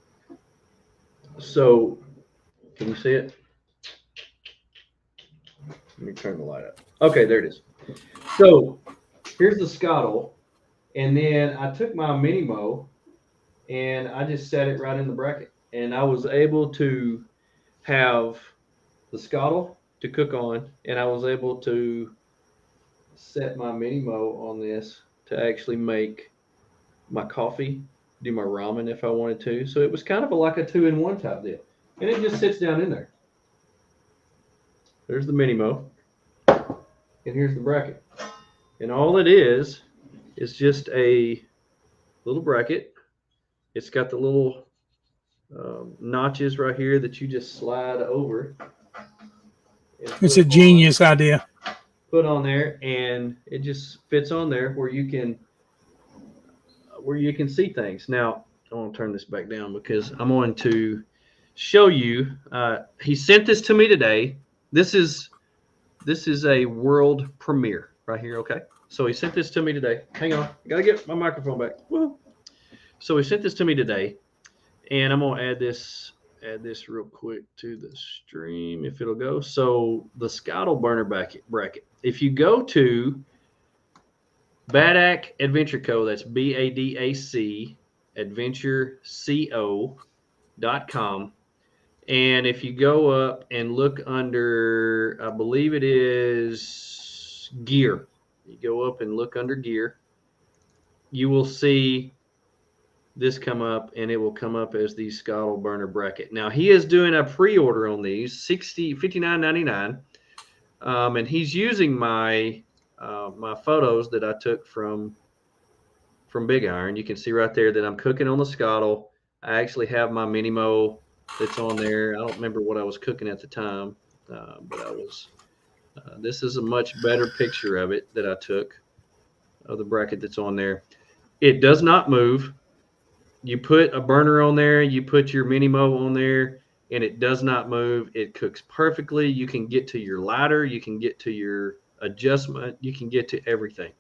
So, can you see it? Let me turn the light up. Okay, there it is. So, here's the Scuttle, and then I took my Minimo, and I just set it right in the bracket. And I was able to have the Scuttle to cook on, and I was able to set my Minimo on this to actually make my coffee, do my ramen if I wanted to. So it was kind of like a 2-in-1 type deal. And it just sits down in there. There's the Minimo, and here's the bracket. And all it is just a little bracket. It's got the little notches right here that you just slide over. It's a genius idea. Put on there, and it just fits on there where you can see things. Now, I want to turn this back down because I'm going to show you. He sent this to me today. This is a world premiere right here. Okay, so he sent this to me today. Hang on, I gotta get my microphone back. Woo. So he sent this to me today. And I'm gonna add this real quick to the stream if it'll go. So the Scuttle burner bracket. If you go to Bad Ack Adventure Co., that's BADAC adventureco.com. And if you go up and look under, I believe it is gear. You go up and look under gear, you will see this come up, and it will come up as the Scuttle burner bracket. Now he is doing a pre-order on these, $59.99, and he's using my my photos that I took from Big Iron. You can see right there that I'm cooking on the Scuttle. I actually have my mini mo that's on there. I don't remember what I was cooking at the time, but I was. This is a much better picture of it that I took of the bracket that's on there. It does not move. You put a burner on there, you put your mini mo on there, and it does not move. It cooks perfectly. You can get to your lighter, you can get to your adjustment, you can get to everything.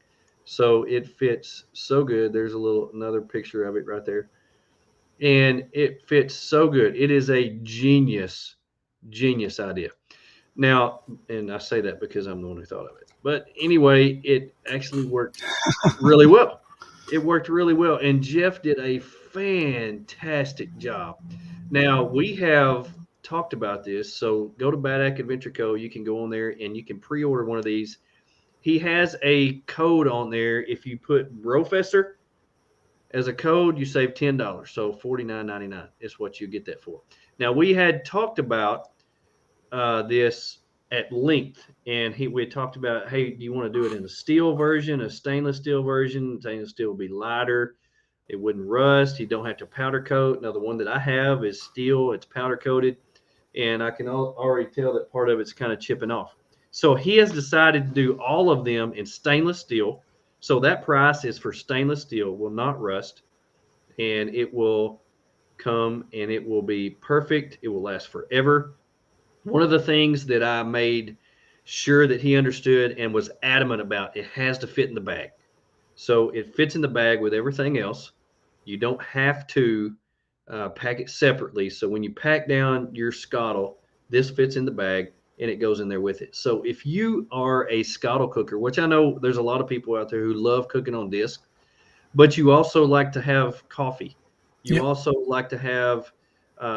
So it fits so good. There's another picture of it right there. And it fits so good. It is a genius idea. Now, and I say that because I'm the one who thought of it. But anyway, it actually worked really well. It worked really well. And Jeff did a fantastic job. Now, we have talked about this. So go to Badack Adventure Co. You can go on there and you can pre-order one of these. He has a code on there. If you put Brofessor as a code, you save $10. So $49.99 is what you get that for. Now, we had talked about this at length, and we had talked about, hey, do you want to do it in a steel version, a stainless steel version? Stainless steel would be lighter. It wouldn't rust. You don't have to powder coat. Now, the one that I have is steel. It's powder coated, and I can already tell that part of it's kind of chipping off. So he has decided to do all of them in stainless steel. So that price is for stainless steel, will not rust, and it will come and it will be perfect. It will last forever. One of the things that I made sure that he understood and was adamant about, it has to fit in the bag. So it fits in the bag with everything else. You don't have to pack it separately. So when you pack down your Scuttle, this fits in the bag and it goes in there with it. So if you are a Scuttle cooker, which I know there's a lot of people out there who love cooking on disc, but you also like to have coffee. You also like to have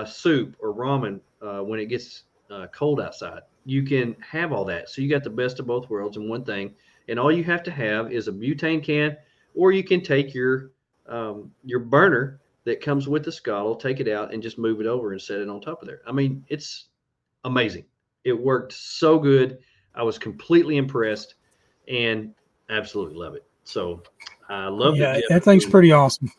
soup or ramen when it gets cold outside. You can have all that. So you got the best of both worlds in one thing. And all you have to have is a butane can, or you can take your burner that comes with the Scuttle, take it out and just move it over and set it on top of there. I mean, it's amazing. It worked so good. I was completely impressed and absolutely love it. So I love it. Yeah, that thing's pretty awesome.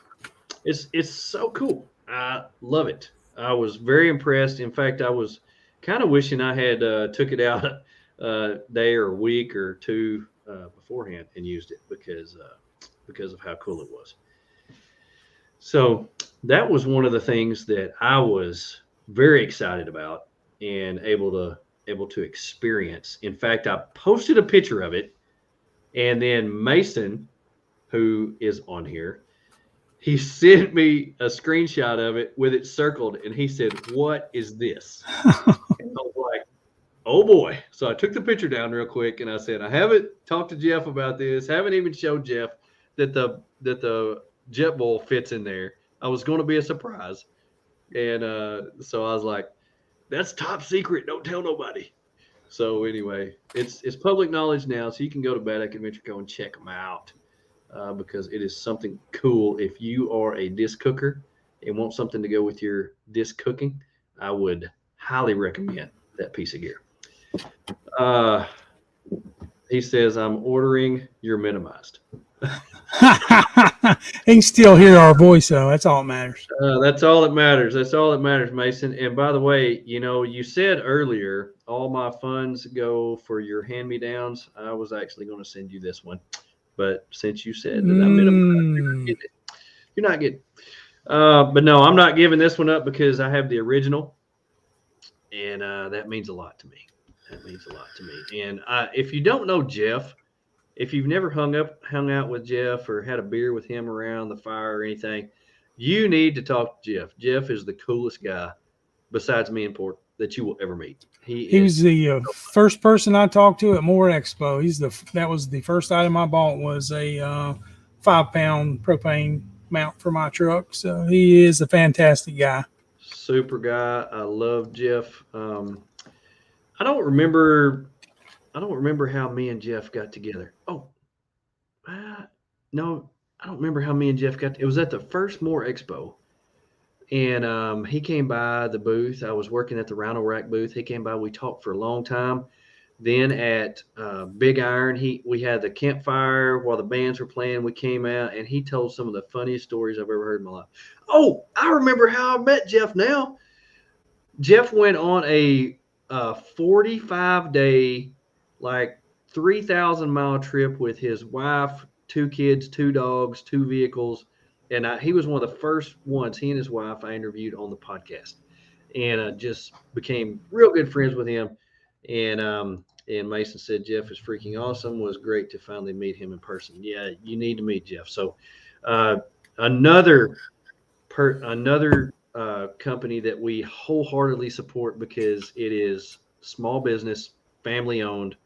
It's so cool. I love it. I was very impressed. In fact, I was kind of wishing I had took it out a day or a week or two beforehand and used it because of how cool it was. So that was one of the things that I was very excited about and able to experience. In fact, I posted a picture of it, and then Mason, who is on here, he sent me a screenshot of it with it circled, and he said, "What is this?" And I was like, "Oh boy!" So I took the picture down real quick, and I said, "I haven't talked to Jeff about this. Haven't even showed Jeff that the Jetboil fits in there. I was going to be a surprise." And so I was like, "That's top secret. Don't tell nobody." So anyway, it's public knowledge now, so you can go to Badack Adventure Co and check them out. Because it is something cool. If you are a disc cooker and want something to go with your disc cooking, I would highly recommend that piece of gear. He says, "I'm ordering your minimized." He can still hear our voice, though. That's all that matters. That's all that matters. That's all that matters, Mason. And by the way, you said earlier, all my funds go for your hand-me-downs. I was actually going to send you this one. But since you said that I'm minimized, you're not getting it. But no, I'm not giving this one up because I have the original. And that means a lot to me. That means a lot to me. And if you don't know Jeff, if you've never hung out with Jeff or had a beer with him around the fire or anything, you need to talk to Jeff. Jeff is the coolest guy, besides me and Port, that you will ever meet. He was the first person I talked to at Moore Expo. That was the first item I bought, was a 5-pound propane mount for my truck. So he is a fantastic guy. Super guy. I love Jeff. I don't remember how me and Jeff got together. No, I don't remember how me and Jeff got. It was at the first Moore Expo. And he came by the booth. I was working at the Rhino Rack booth. He came by. We talked for a long time. Then at Big Iron, we had the campfire while the bands were playing. We came out, and he told some of the funniest stories I've ever heard in my life. Oh, I remember how I met Jeff now. Jeff went on a 45-day, like 3,000-mile trip with his wife, 2 kids, 2 dogs, 2 vehicles. And he was one of the first ones, he and his wife, I interviewed on the podcast. And just became real good friends with him. And Mason said Jeff is freaking awesome. Was great to finally meet him in person. Yeah, you need to meet Jeff. So another company that we wholeheartedly support because it is small business, family owned,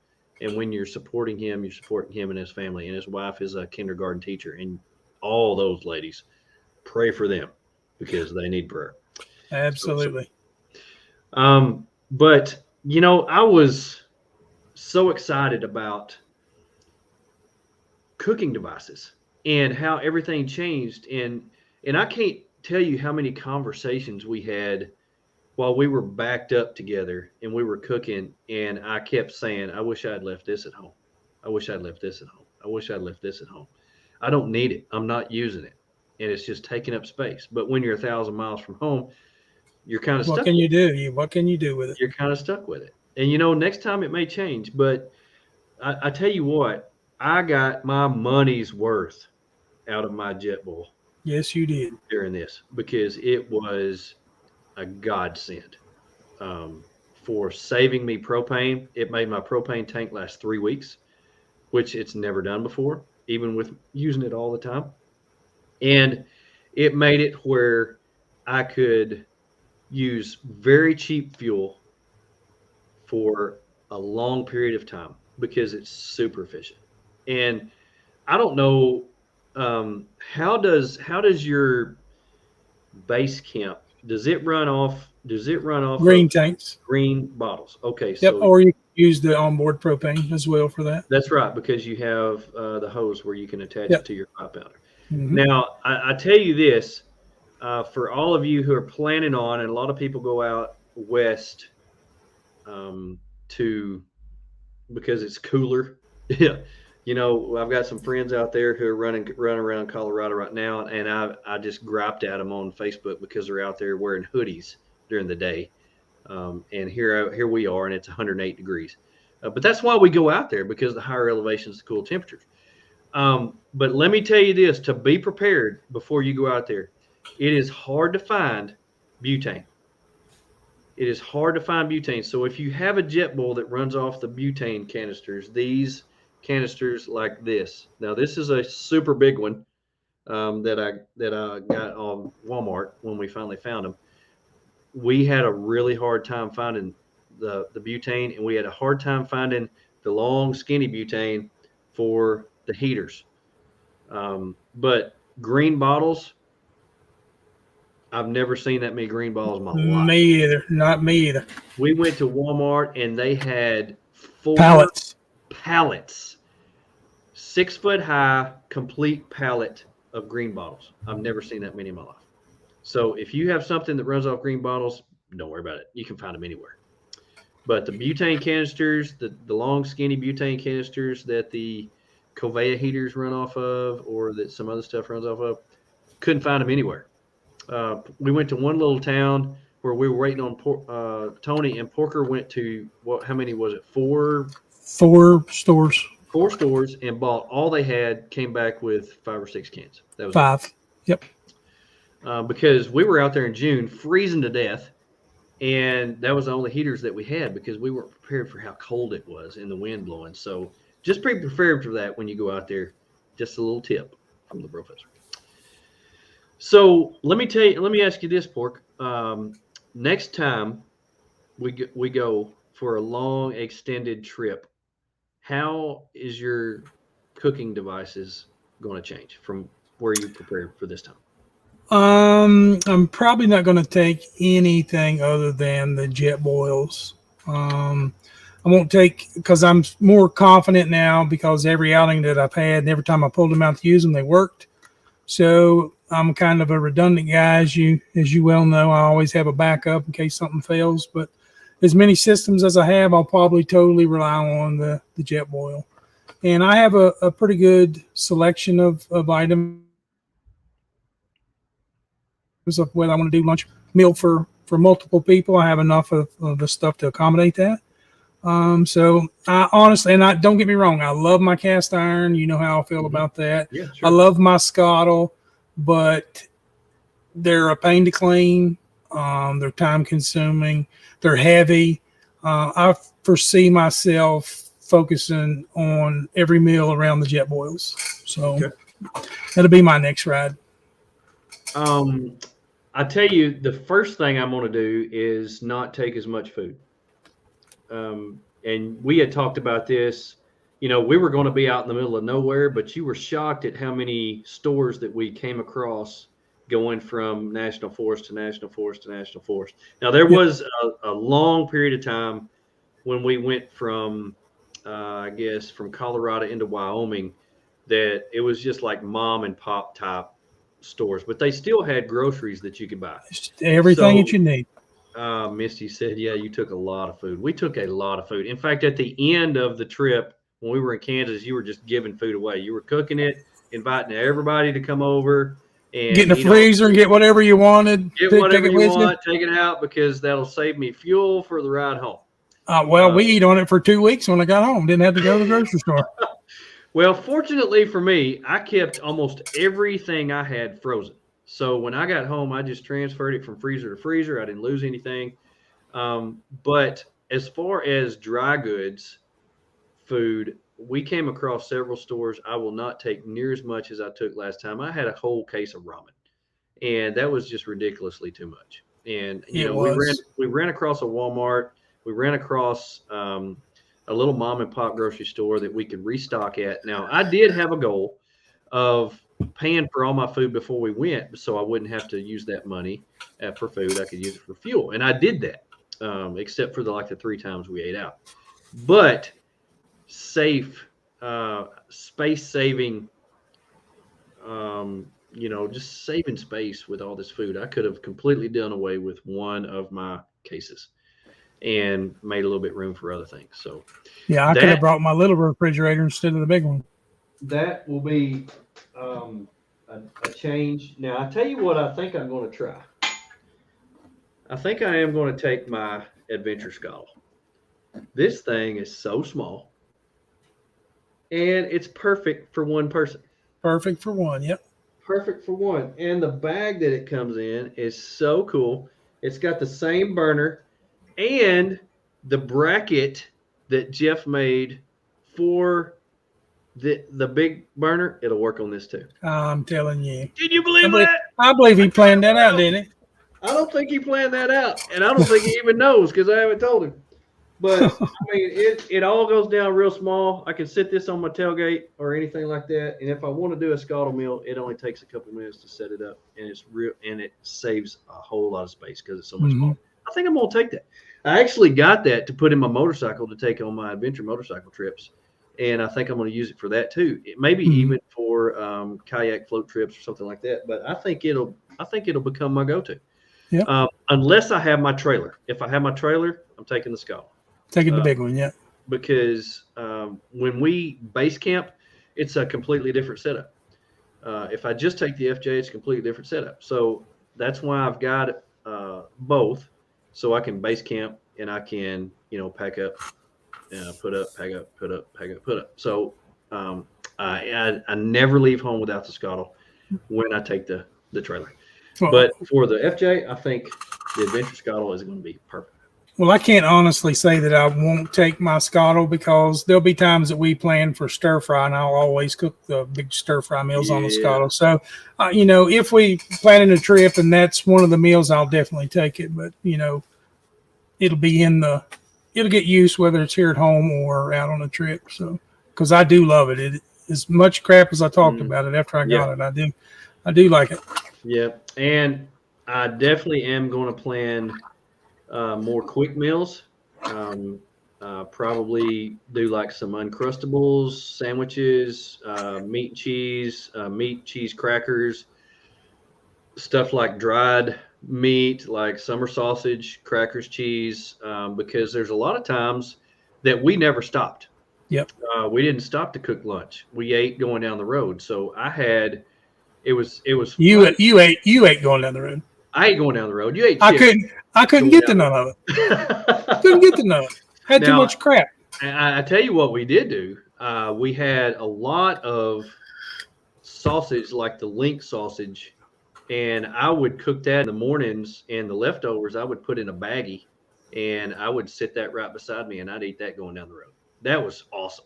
and when you're supporting him and his family. And his wife is a kindergarten teacher, and all those ladies, pray for them because they need prayer. Absolutely. But I was so excited about cooking devices and how everything changed, and I can't tell you how many conversations we had while we were backed up together and we were cooking, and I kept saying, I wish I'd left this at home. I wish I'd left this at home. I wish I'd left this at home. I don't need it. I'm not using it. And it's just taking up space. But when you're 1,000 miles from home, you're kind of stuck. What can you do? What can you do with it? You're kind of stuck with it. And next time it may change, but I tell you what, I got my money's worth out of my Jetboil. Yes, you did. During this, because it was a godsend for saving me propane. It made my propane tank last 3 weeks, which it's never done before, even with using it all the time. And it made it where I could use very cheap fuel for a long period of time because it's super efficient. And I don't know, how does your base camp, does it run off green tanks, green bottles? Okay. Yep. So Or you can use the onboard propane as well for that. that's right, because you have the hose where you can attach it to your 5-pounder. Mm-hmm. Now, I tell you this, for all of you who are planning on, and a lot of people go out west because it's cooler. Yeah. I've got some friends out there who are running around Colorado right now, and I just griped at them on Facebook because they're out there wearing hoodies during the day. And here we are, and it's 108 degrees. But that's why we go out there, because the higher elevations, the cool temperatures. But let me tell you this, to be prepared before you go out there, it is hard to find butane. It is hard to find butane. So if you have a Jetboil that runs off the butane canisters, these canisters like this. Now this is a super big one that I got on Walmart when we finally found them. We had a really hard time finding the butane, and we had a hard time finding the long skinny butane for the heaters. But green bottles, I've never seen that many green bottles in my life. Me either. Not me either. We went to Walmart and they had 4 pallets, 6 foot high, complete pallet of green bottles. I've never seen that many in my life. So if you have something that runs off green bottles, don't worry about it. You can find them anywhere. But the butane canisters, the long skinny butane canisters that the Covea heaters run off of, or that some other stuff runs off of, couldn't find them anywhere. We went to one little town where we were waiting on Tony, and Porker went to, how many was it? 4 stores. 4 stores, and bought all they had, came back with 5 or 6 cans. That was 5. Yep. Because we were out there in June freezing to death, and that was the only heaters that we had because we weren't prepared for how cold it was and the wind blowing. So just be prepared for that when you go out there. Just a little tip from the professor. So let me ask you this, Pork. Next time we go for a long extended trip, how is your cooking devices going to change from where you prepared for this time? I'm probably not going to take anything other than the Jetboils. I won't take, because I'm more confident now, because every outing that I've had and every time I pulled them out to use them, they worked. So I'm kind of a redundant guy, as you well know. I always have a backup in case something fails. But as many systems as I have, I'll probably totally rely on the Jetboil. And I have a pretty good selection of items of whether I want to do lunch meal for multiple people. I have enough of the stuff to accommodate that. So I honestly, and I don't get me wrong, I love my cast iron. You know how I feel about that. Yeah, sure. I love my Scuttle, but they're a pain to clean. They're time consuming. They're heavy. I foresee myself focusing on every meal around the Jetboils. So that'll be my next ride. I tell you, the first thing I'm going to do is not take as much food. And we had talked about this. You know, we were going to be out in the middle of nowhere, but you were shocked at how many stores that we came across going from national forest to national forest to national forest. Now, there was a long period of time when we went from, I guess, from Colorado into Wyoming, that it was just like mom and pop type stores, but they still had groceries that you could buy. Everything that you need. Misty said, yeah, you took a lot of food. We took a lot of food. In fact, at the end of the trip, when we were in Kansas, you were just giving food away. You were cooking it, inviting everybody to come over. And, get in the freezer and get whatever you wanted. Get whatever you want, take it out, because that'll save me fuel for the ride home. We eat on it for 2 weeks when I got home. Didn't have to go to the grocery store. Well, fortunately for me, I kept almost everything I had frozen. So when I got home, I just transferred it from freezer to freezer. I didn't lose anything. But as far as dry goods, food, we came across several stores. I will not take near as much as I took last time. I had a whole case of ramen, and that was just ridiculously too much. And we ran across a Walmart. We ran across a little mom and pop grocery store that we could restock at. Now, I did have a goal of paying for all my food before we went, so I wouldn't have to use that money for food. I could use it for fuel, and I did that, except for the 3 times we ate out. But safe, space saving, just saving space with all this food. I could have completely done away with one of my cases and made a little bit room for other things. So yeah, I could have brought my little refrigerator instead of the big one. That will be a change. Now, I tell you what I think I'm going to try. I think I am going to take my Adventure Scuttle. This thing is so small, and it's perfect for one person. Perfect for one, yep. Perfect for one. And the bag that it comes in is so cool. It's got the same burner and the bracket that Jeff made for the big burner. It'll work on this too. I'm telling you. Did you believe that? I believe he planned that out, didn't he? I don't think he planned that out, and I don't think he even knows because I haven't told him. But I mean, it all goes down real small. I can sit this on my tailgate or anything like that, and if I want to do a Scuttle meal, it only takes a couple minutes to set it up, and it's real, and it saves a whole lot of space because it's so much smaller. I think I'm gonna take that. I actually got that to put in my motorcycle to take on my adventure motorcycle trips, and I think I'm going to use it for that too. Maybe even for kayak float trips or something like that. But I think it'll become my go-to. Yeah. Unless I have my trailer. If I have my trailer, I'm taking the Scuttle. Taking the big one, yeah. Because when we base camp, it's a completely different setup. If I just take the FJ, it's a completely different setup. So that's why I've got both, so I can base camp and I can, pack up, put up, pack up, put up, pack up, put up. So I never leave home without the Scuttle when I take the trailer. Well, but for the FJ, I think the Adventure Scuttle is going to be perfect. Well, I can't honestly say that I won't take my Scuttle because there'll be times that we plan for stir fry, and I'll always cook the big stir fry meals on the Scuttle. So, if we plan a trip and that's one of the meals, I'll definitely take it. But it'll be it'll get used whether it's here at home or out on a trip. So, because I do love it. It as much crap as I talked about it after I got it. I do like it. Yeah, and I definitely am going to plan more quick meals. Probably do like some Uncrustables, sandwiches, meat and cheese, meat cheese crackers, stuff like dried meat, like summer sausage, crackers, cheese, because there's a lot of times that we never stopped. Yep. We didn't stop to cook lunch. We ate going down the road. So it was You fun. you ate going down the road. I ate going down the road. You ate I chips. couldn't get to none of it. Couldn't get to none of it. Had too Now, much crap. I tell you what we did do. We had a lot of sausage, like the link sausage, and I would cook that in the mornings, and the leftovers I would put in a baggie, and I would sit that right beside me, and I'd eat that going down the road. That was awesome.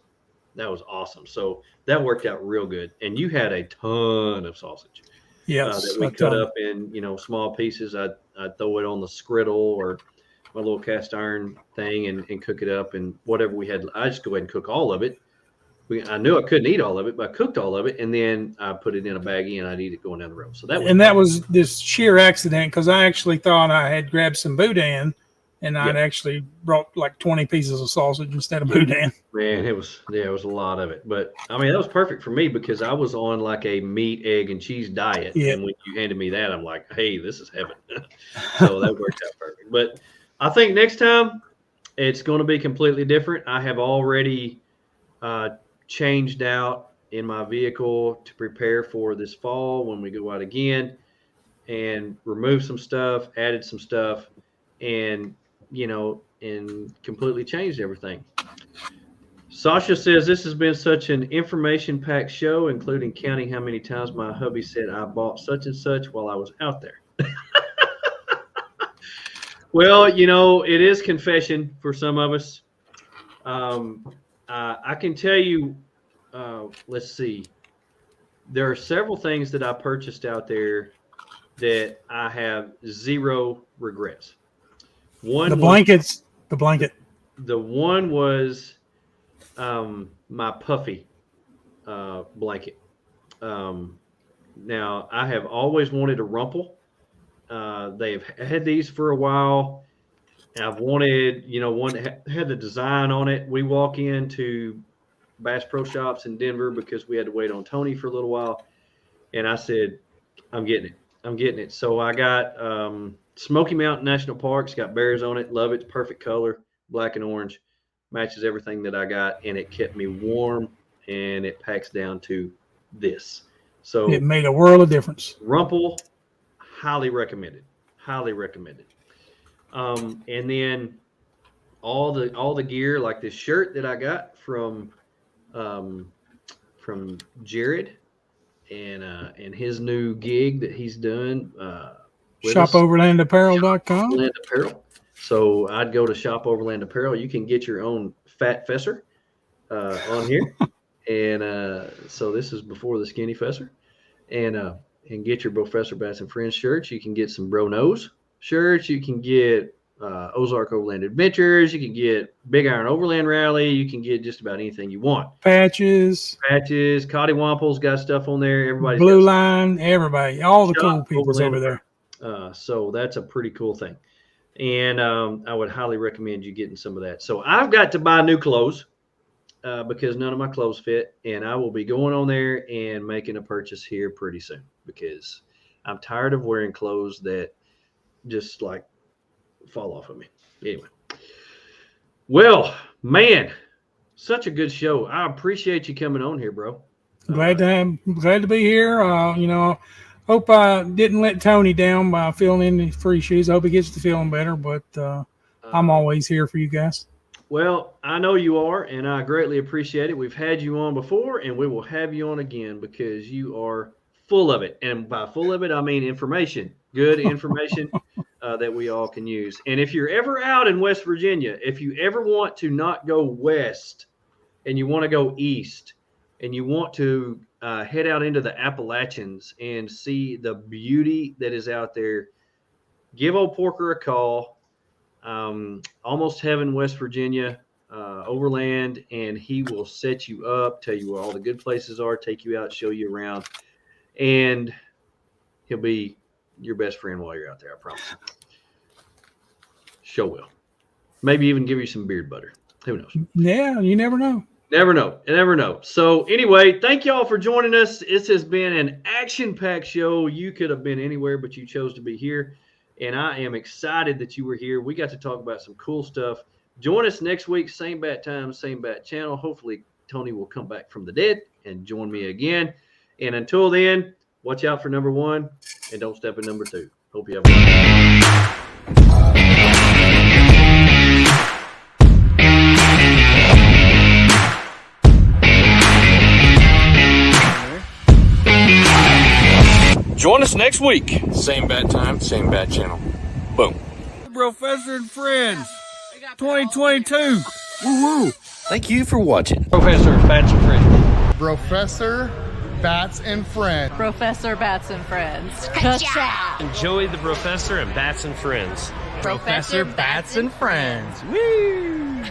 That was awesome. So that worked out real good. And you had a ton of sausage. Yes, that we cut up in, small pieces. I'd throw it on the Scuttle or my little cast iron thing and cook it up, and whatever we had. I just go ahead and cook all of it. I knew I couldn't eat all of it, but I cooked all of it, and then I put it in a baggie and I'd eat it going down the road. So that was this sheer accident, because I actually thought I had grabbed some boudin, and I'd actually brought like 20 pieces of sausage instead of boudin. Man, it was a lot of it. But I mean, that was perfect for me because I was on like a meat, egg, and cheese diet. Yeah. And when you handed me that, I'm like, hey, this is heaven. So that worked out perfect. But I think next time it's going to be completely different. I have already changed out in my vehicle to prepare for this fall when we go out again, and removed some stuff, added some stuff, and completely changed everything. Sasha says, this has been such an information-packed show, including counting how many times my hubby said I bought such and such while I was out there. Well, it is confession for some of us. I can tell you, let's see. There are several things that I purchased out there that I have zero regrets. The blanket. The one was my puffy blanket. Now, I have always wanted a rumple. They've had these for a while. I've wanted, one that had the design on it. We walk into Bass Pro Shops in Denver because we had to wait on Tony for a little while. And I said, I'm getting it. So I got Smoky Mountain National Park. It's got bears on it. Love it. It's perfect color, black and orange. Matches everything that I got. And it kept me warm, and it packs down to this. So it made a world of difference. Rumple, highly recommended. Highly recommended. And then all the gear, like this shirt that I got from Jared and his new gig that he's done. ShopOverlandApparel.com. Overland Apparel. So I'd go to Shop Overland Apparel. You can get your own fat fesser on here. And so this is before the skinny fesser. And get your Professor Bass and Friends shirts. You can get some Bro Nose shirts. You can get Ozark Overland Adventures. You can get Big Iron Overland Rally. You can get just about anything you want. Patches. Coddy Wample's got stuff on there. Everybody's Blue Line. Everybody. All the cool people Overland over there. So that's a pretty cool thing. And I would highly recommend you getting some of that. So I've got to buy new clothes because none of my clothes fit. And I will be going on there and making a purchase here pretty soon because I'm tired of wearing clothes that just like fall off of me. Anyway. Well, man, such a good show. I appreciate you coming on here, bro. Glad to be here. Hope I didn't let Tony down by filling in the free shoes. I hope he gets to feeling better, but I'm always here for you guys. Well, I know you are, and I greatly appreciate it. We've had you on before, and we will have you on again because you are full of it. And by full of it, I mean information, good information that we all can use. And if you're ever out in West Virginia, if you ever want to not go west and you want to go east and you want to head out into the Appalachians and see the beauty that is out there, give old Porker a call. Almost Heaven, West Virginia, Overland, and he will set you up, tell you where all the good places are, take you out, show you around, and he'll be your best friend while you're out there, I promise. Sure will. Maybe even give you some beard butter. Who knows? Yeah, you never know. Never know. So anyway, thank y'all for joining us. This has been an action-packed show. You could have been anywhere, but you chose to be here. and I am excited that you were here. We got to talk about some cool stuff. Join us next week, same bat time, same bat channel. Hopefully Tony will come back from the dead and join me again. And until then, watch out for number 1 and don't step in number 2. Hope you have a Join us next week. Same bat time, same bat channel. Boom. Professor and Friends 2022. Woo-woo. Thank you for watching. Professor Bats and Friends. Professor Bats and Friends. Professor Bats and Friends. Ka-chow. Joey the Professor and Bats and Friends. Professor Bats and Friends. Woo!